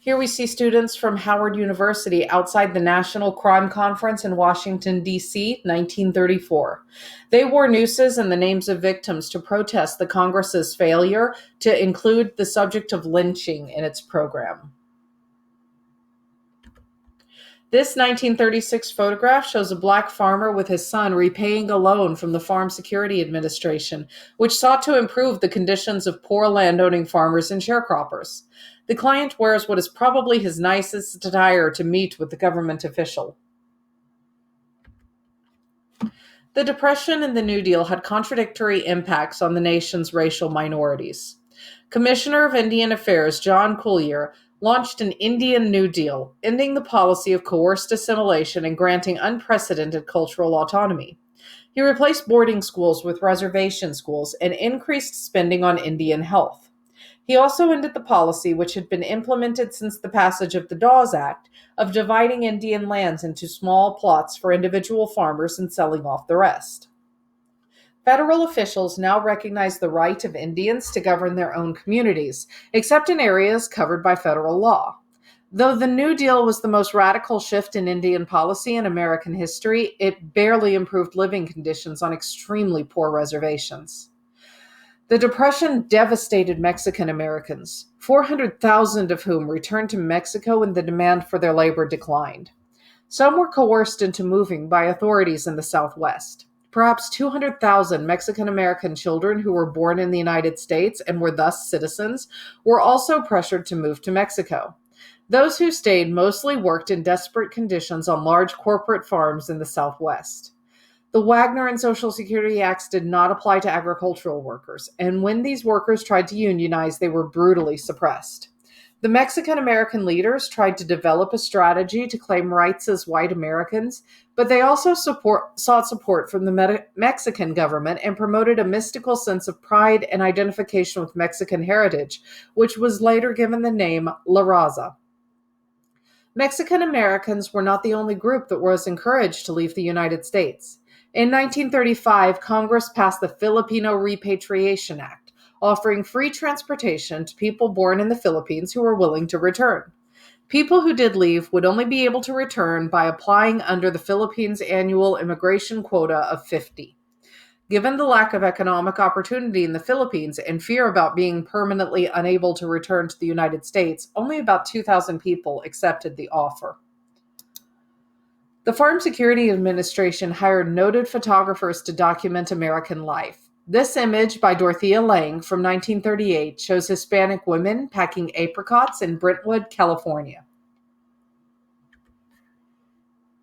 Here we see students from Howard University outside the National Crime Conference in Washington, D.C., 1934. They wore nooses and the names of victims to protest the Congress's failure to include the subject of lynching in its program. This 1936 photograph shows a Black farmer with his son repaying a loan from the Farm Security Administration, which sought to improve the conditions of poor landowning farmers and sharecroppers. The client wears what is probably his nicest attire to meet with the government official. The Depression and the New Deal had contradictory impacts on the nation's racial minorities. Commissioner of Indian Affairs John Collier launched an Indian New Deal, ending the policy of coerced assimilation and granting unprecedented cultural autonomy. He replaced boarding schools with reservation schools and increased spending on Indian health. He also ended the policy, which had been implemented since the passage of the Dawes Act, of dividing Indian lands into small plots for individual farmers and selling off the rest. Federal officials now recognize the right of Indians to govern their own communities, except in areas covered by federal law. Though the New Deal was the most radical shift in Indian policy in American history, it barely improved living conditions on extremely poor reservations. The Depression devastated Mexican Americans, 400,000 of whom returned to Mexico when the demand for their labor declined. Some were coerced into moving by authorities in the Southwest. Perhaps 200,000 Mexican American children who were born in the United States and were thus citizens were also pressured to move to Mexico. Those who stayed mostly worked in desperate conditions on large corporate farms in the Southwest. The Wagner and Social Security Acts did not apply to agricultural workers, and when these workers tried to unionize, they were brutally suppressed. The Mexican American leaders tried to develop a strategy to claim rights as white Americans, but they also sought support from the Mexican government and promoted a mystical sense of pride and identification with Mexican heritage, which was later given the name La Raza. Mexican Americans were not the only group that was encouraged to leave the United States. In 1935, Congress passed the Filipino Repatriation Act, offering free transportation to people born in the Philippines who were willing to return. People who did leave would only be able to return by applying under the Philippines' annual immigration quota of 50. Given the lack of economic opportunity in the Philippines and fear about being permanently unable to return to the United States, only about 2,000 people accepted the offer. The Farm Security Administration hired noted photographers to document American life. This image by Dorothea Lange from 1938 shows Hispanic women packing apricots in Brentwood, California.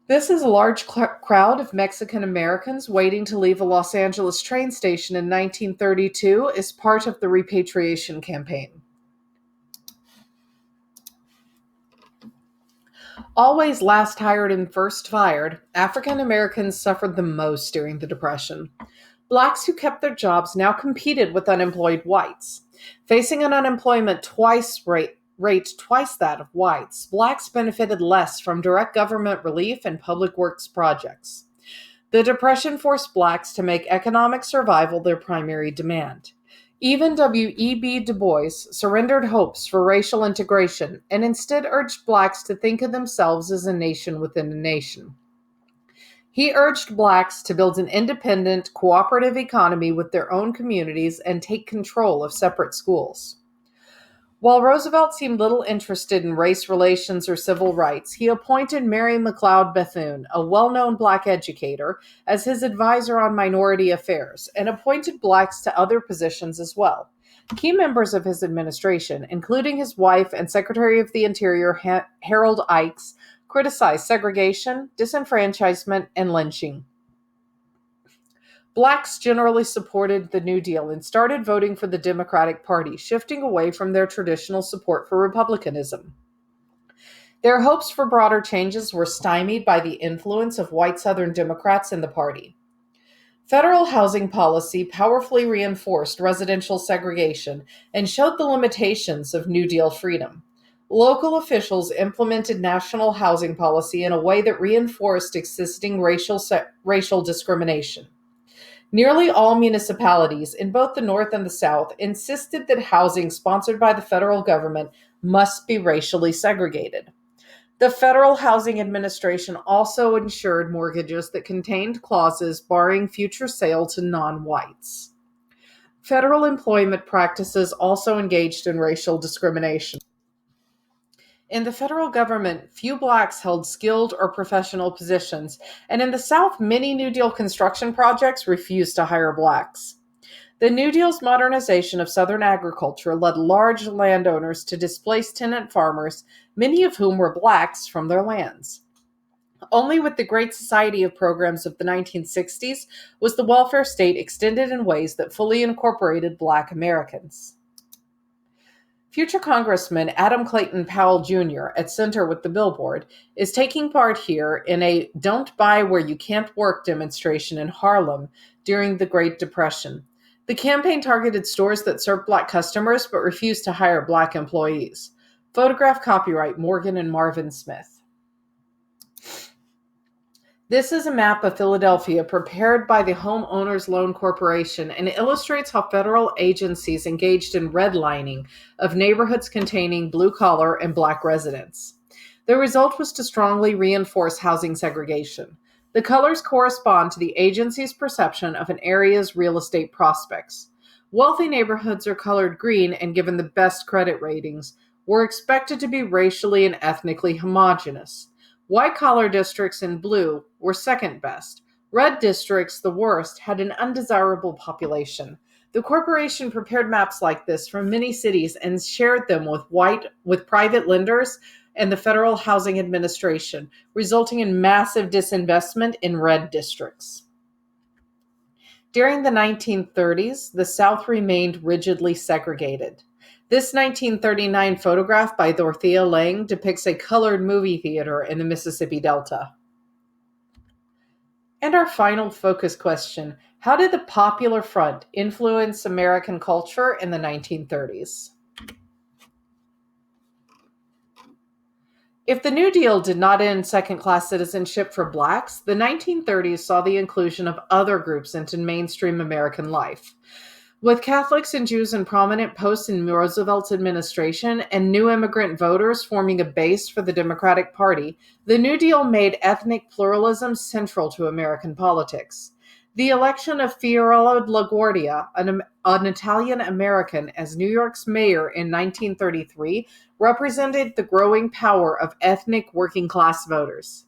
This is a large crowd of Mexican Americans waiting to leave a Los Angeles train station in 1932 as part of the repatriation campaign. Always last hired and first fired, African Americans suffered the most during the Depression. Blacks who kept their jobs now competed with unemployed whites. Facing an unemployment rate twice that of whites, blacks benefited less from direct government relief and public works projects. The Depression forced blacks to make economic survival their primary demand. Even W.E.B. Du Bois surrendered hopes for racial integration and instead urged blacks to think of themselves as a nation within a nation. He urged blacks to build an independent, cooperative economy with their own communities and take control of separate schools. While Roosevelt seemed little interested in race relations or civil rights, he appointed Mary McLeod Bethune, a well-known black educator, as his advisor on minority affairs, and appointed blacks to other positions as well. Key members of his administration, including his wife and Secretary of the Interior Harold Ickes, criticized segregation, disenfranchisement, and lynching. Blacks generally supported the New Deal and started voting for the Democratic Party, shifting away from their traditional support for Republicanism. Their hopes for broader changes were stymied by the influence of white Southern Democrats in the party. Federal housing policy powerfully reinforced residential segregation and showed the limitations of New Deal freedom. Local officials implemented national housing policy in a way that reinforced existing racial discrimination. Nearly all municipalities in both the North and the South insisted that housing sponsored by the federal government must be racially segregated. The Federal Housing Administration also ensured mortgages that contained clauses barring future sale to non-whites. Federal employment practices also engaged in racial discrimination. In the federal government, few blacks held skilled or professional positions, and in the South, many New Deal construction projects refused to hire blacks. The New Deal's modernization of Southern agriculture led large landowners to displace tenant farmers, many of whom were blacks, from their lands. Only with the Great Society of programs of the 1960s was the welfare state extended in ways that fully incorporated Black Americans. Future Congressman Adam Clayton Powell Jr., at center with the billboard, is taking part here in a Don't Buy Where You Can't Work demonstration in Harlem during the Great Depression. The campaign targeted stores that served Black customers but refused to hire Black employees. Photograph copyright Morgan and Marvin Smith. This is a map of Philadelphia prepared by the Homeowners Loan Corporation and illustrates how federal agencies engaged in redlining of neighborhoods containing blue-collar and Black residents. The result was to strongly reinforce housing segregation. The colors correspond to the agency's perception of an area's real estate prospects. Wealthy neighborhoods are colored green and given the best credit ratings, were expected to be racially and ethnically homogeneous. White-collar districts in blue were second best. Red districts, the worst, had an undesirable population. The corporation prepared maps like this from many cities and shared them with private lenders and the Federal Housing Administration, resulting in massive disinvestment in red districts. During the 1930s, the South remained rigidly segregated. This 1939 photograph by Dorothea Lange depicts a colored movie theater in the Mississippi Delta. And our final focus question: how did the Popular Front influence American culture in the 1930s? If the New Deal did not end second-class citizenship for Blacks, the 1930s saw the inclusion of other groups into mainstream American life. With Catholics and Jews in prominent posts in Roosevelt's administration and new immigrant voters forming a base for the Democratic Party, the New Deal made ethnic pluralism central to American politics. The election of Fiorello LaGuardia, an Italian-American, as New York's mayor in 1933, represented the growing power of ethnic working-class voters.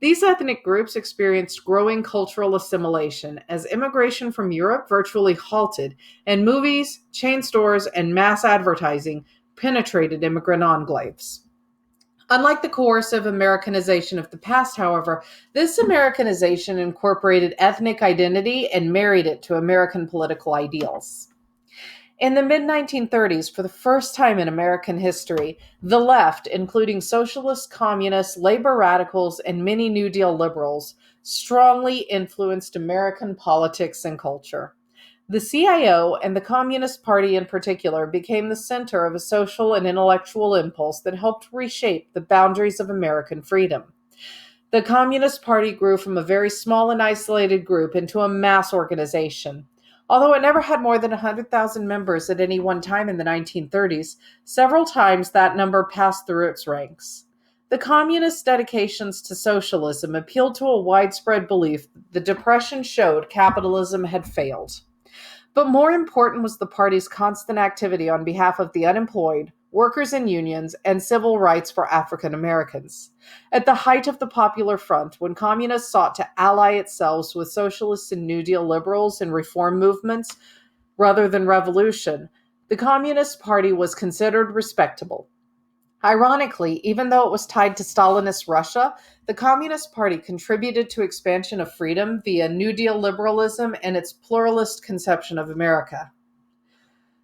These ethnic groups experienced growing cultural assimilation as immigration from Europe virtually halted, and movies, chain stores, and mass advertising penetrated immigrant enclaves. Unlike the coercive Americanization of the past, however, this Americanization incorporated ethnic identity and married it to American political ideals. In the mid-1930s, for the first time in American history, the left, including socialists, communists, labor radicals, and many New Deal liberals, strongly influenced American politics and culture. The CIO and the Communist Party in particular became the center of a social and intellectual impulse that helped reshape the boundaries of American freedom. The Communist Party grew from a very small and isolated group into a mass organization. Although it never had more than 100,000 members at any one time in the 1930s, several times that number passed through its ranks. The communist dedications to socialism appealed to a widespread belief that the Depression showed capitalism had failed. But more important was the party's constant activity on behalf of the unemployed, workers and unions, and civil rights for African Americans. At the height of the Popular Front, when communists sought to ally itself with socialists and New Deal liberals in reform movements rather than revolution, the Communist Party was considered respectable. Ironically, even though it was tied to Stalinist Russia, the Communist Party contributed to expansion of freedom via New Deal liberalism and its pluralist conception of America.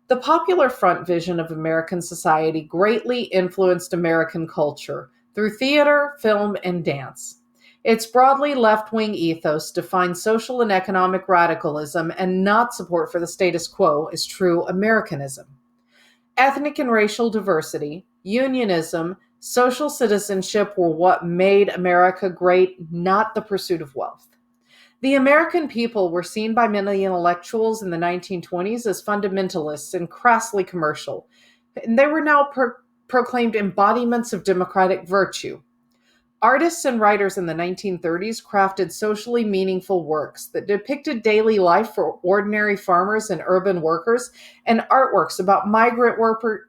The Popular Front vision of American society greatly influenced American culture through theater, film, and dance. Its broadly left-wing ethos defined social and economic radicalism and not support for the status quo as true Americanism. Ethnic and racial diversity, unionism, social citizenship were what made America great, not the pursuit of wealth. The American people were seen by many intellectuals in the 1920s as fundamentalists and crassly commercial, and they were now proclaimed embodiments of democratic virtue. Artists and writers in the 1930s crafted socially meaningful works that depicted daily life for ordinary farmers and urban workers, and artworks about migrant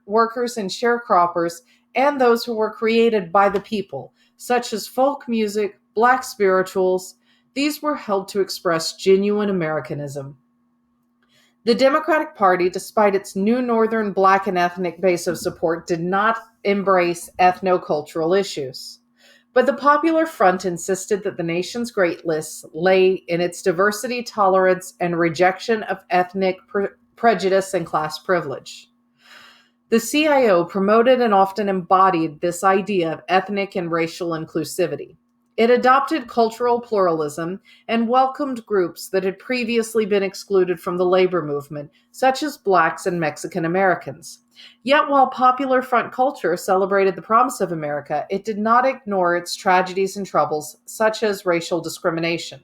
workers and sharecroppers and those who were created by the people, such as folk music, Black spirituals. These were held to express genuine Americanism. The Democratic Party, despite its new Northern Black and ethnic base of support, did not embrace ethnocultural issues. But the Popular Front insisted that the nation's greatness lay in its diversity, tolerance, and rejection of ethnic prejudice and class privilege. The CIO promoted and often embodied this idea of ethnic and racial inclusivity. It adopted cultural pluralism and welcomed groups that had previously been excluded from the labor movement, such as Blacks and Mexican Americans. Yet, while Popular Front culture celebrated the promise of America, it did not ignore its tragedies and troubles, such as racial discrimination.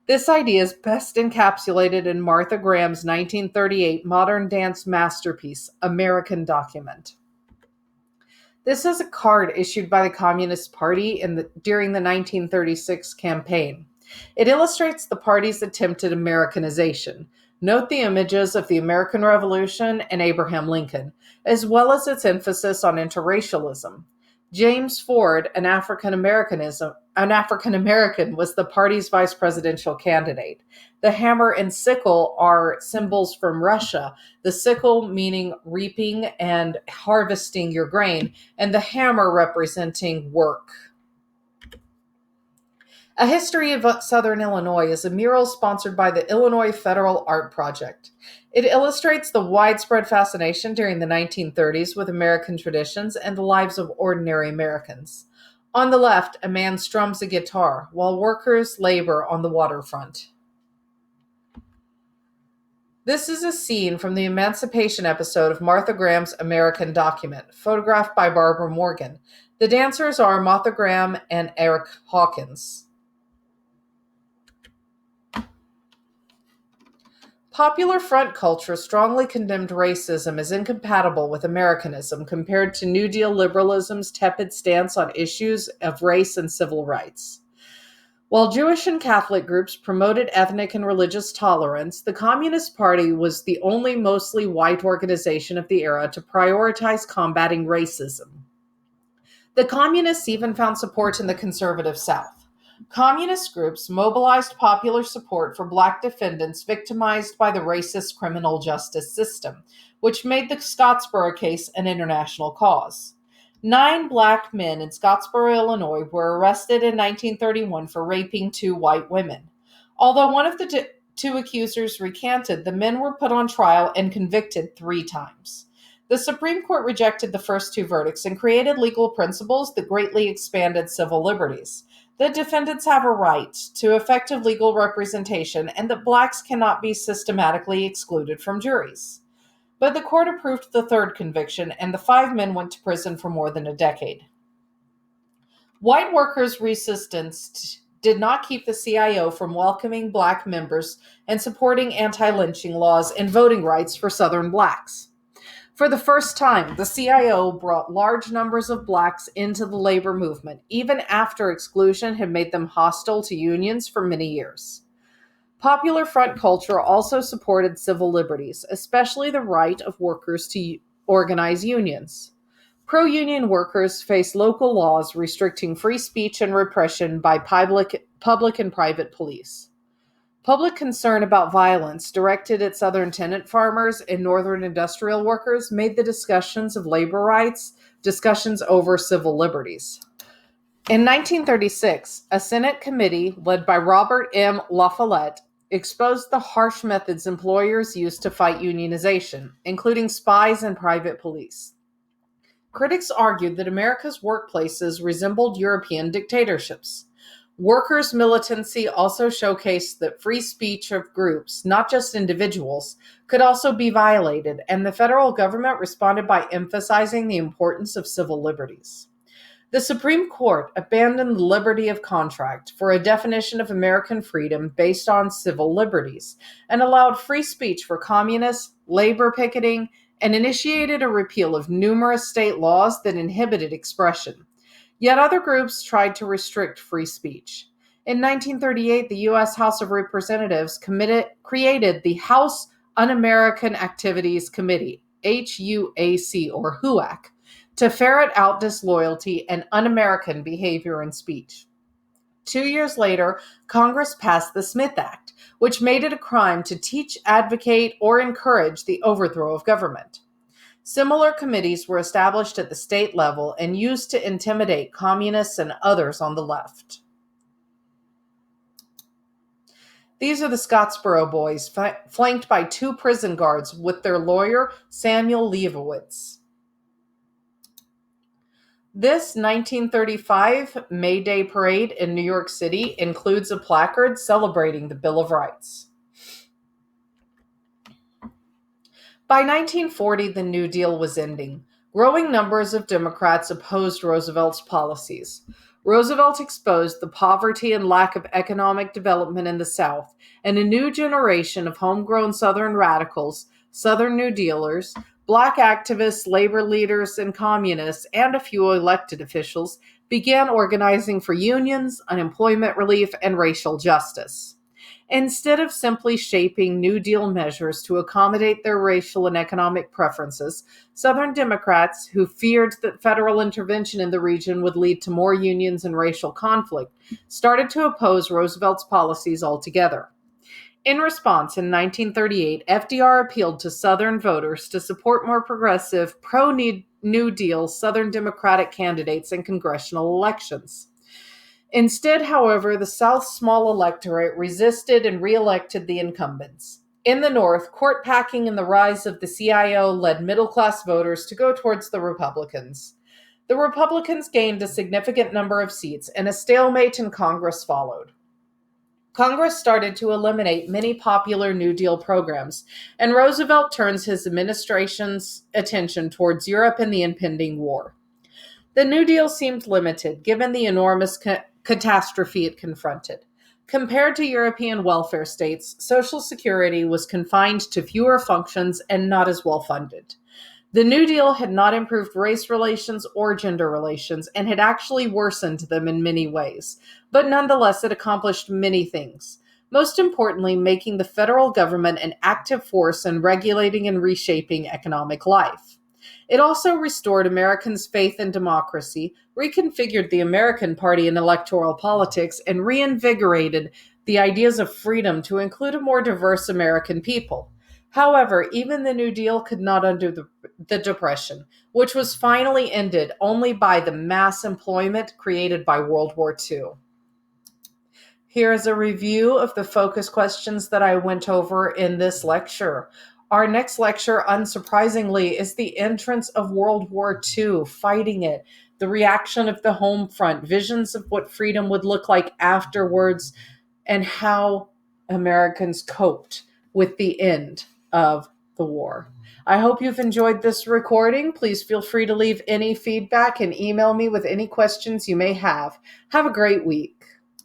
This idea is best encapsulated in Martha Graham's 1938 modern dance masterpiece, American Document. This is a card issued by the Communist Party during the 1936 campaign. It illustrates the party's attempted Americanization. Note the images of the American Revolution and Abraham Lincoln, as well as its emphasis on interracialism. James Ford, an African American, was the party's vice presidential candidate. The hammer and sickle are symbols from Russia, the sickle meaning reaping and harvesting your grain, and the hammer representing work. A History of Southern Illinois is a mural sponsored by the Illinois Federal Art Project. It illustrates the widespread fascination during the 1930s with American traditions and the lives of ordinary Americans. On the left, a man strums a guitar while workers labor on the waterfront. This is a scene from the Emancipation episode of Martha Graham's American Document, photographed by Barbara Morgan. The dancers are Martha Graham and Eric Hawkins. Popular Front culture strongly condemned racism as incompatible with Americanism compared to New Deal liberalism's tepid stance on issues of race and civil rights. While Jewish and Catholic groups promoted ethnic and religious tolerance, the Communist Party was the only mostly white organization of the era to prioritize combating racism. The Communists even found support in the conservative South. Communist groups mobilized popular support for Black defendants victimized by the racist criminal justice system, which made the Scottsboro case an international cause. 9 Black men in Scottsboro, Illinois, were arrested in 1931 for raping 2 white women. Although one of the two accusers recanted, the men were put on trial and convicted 3 times. The Supreme Court rejected the first 2 verdicts and created legal principles that greatly expanded civil liberties. That defendants have a right to effective legal representation and that Blacks cannot be systematically excluded from juries. But the court approved the 3rd conviction, and the 5 men went to prison for more than a decade. White workers' resistance did not keep the CIO from welcoming Black members and supporting anti-lynching laws and voting rights for Southern Blacks. For the first time, the CIO brought large numbers of Blacks into the labor movement, even after exclusion had made them hostile to unions for many years. Popular Front culture also supported civil liberties, especially the right of workers to organize unions. Pro-union workers faced local laws restricting free speech and repression by public and private police. Public concern about violence directed at Southern tenant farmers and Northern industrial workers made the discussions of labor rights discussions over civil liberties. In 1936, a Senate committee led by Robert M. La Follette exposed the harsh methods employers used to fight unionization, including spies and private police. Critics argued that America's workplaces resembled European dictatorships. Workers' militancy also showcased that free speech of groups, not just individuals, could also be violated, and the federal government responded by emphasizing the importance of civil liberties. The Supreme Court abandoned the liberty of contract for a definition of American freedom based on civil liberties and allowed free speech for communists, labor picketing, and initiated a repeal of numerous state laws that inhibited expression. Yet other groups tried to restrict free speech. In 1938, the U.S. House of Representatives created the House Un-American Activities Committee, HUAC or HUAC, to ferret out disloyalty and un-American behavior in speech. 2 years later, Congress passed the Smith Act, which made it a crime to teach, advocate, or encourage the overthrow of government. Similar committees were established at the state level and used to intimidate communists and others on the left. These are the Scottsboro Boys, flanked by 2 prison guards with their lawyer, Samuel Leibowitz. This 1935 May Day parade in New York City includes a placard celebrating the Bill of Rights. By 1940, the New Deal was ending. Growing numbers of Democrats opposed Roosevelt's policies. Roosevelt exposed the poverty and lack of economic development in the South, and a new generation of homegrown Southern radicals, Southern New Dealers, Black activists, labor leaders, and communists, and a few elected officials began organizing for unions, unemployment relief, and racial justice. Instead of simply shaping New Deal measures to accommodate their racial and economic preferences, Southern Democrats, who feared that federal intervention in the region would lead to more unions and racial conflict, started to oppose Roosevelt's policies altogether. In response, in 1938, FDR appealed to Southern voters to support more progressive, pro New Deal Southern Democratic candidates in congressional elections. Instead, however, the South's small electorate resisted and reelected the incumbents. In the North, court packing and the rise of the CIO led middle class voters to go towards the Republicans. The Republicans gained a significant number of seats, and a stalemate in Congress followed. Congress started to eliminate many popular New Deal programs, and Roosevelt turns his administration's attention towards Europe and the impending war. The New Deal seemed limited, given the enormous catastrophe it confronted. Compared to European welfare states, Social Security was confined to fewer functions and not as well funded. The New Deal had not improved race relations or gender relations and had actually worsened them in many ways, but nonetheless it accomplished many things. Most importantly, making the federal government an active force in regulating and reshaping economic life. It also restored Americans' faith in democracy, reconfigured the American Party in electoral politics, and reinvigorated the ideas of freedom to include a more diverse American people. However, even the New Deal could not undo the Depression, which was finally ended only by the mass employment created by World War II. Here is a review of the focus questions that I went over in this lecture. Our next lecture, unsurprisingly, is the entrance of World War II, fighting it, the reaction of the home front, visions of what freedom would look like afterwards, and how Americans coped with the end of the war. I hope you've enjoyed this recording. Please feel free to leave any feedback and email me with any questions you may have. Have a great week.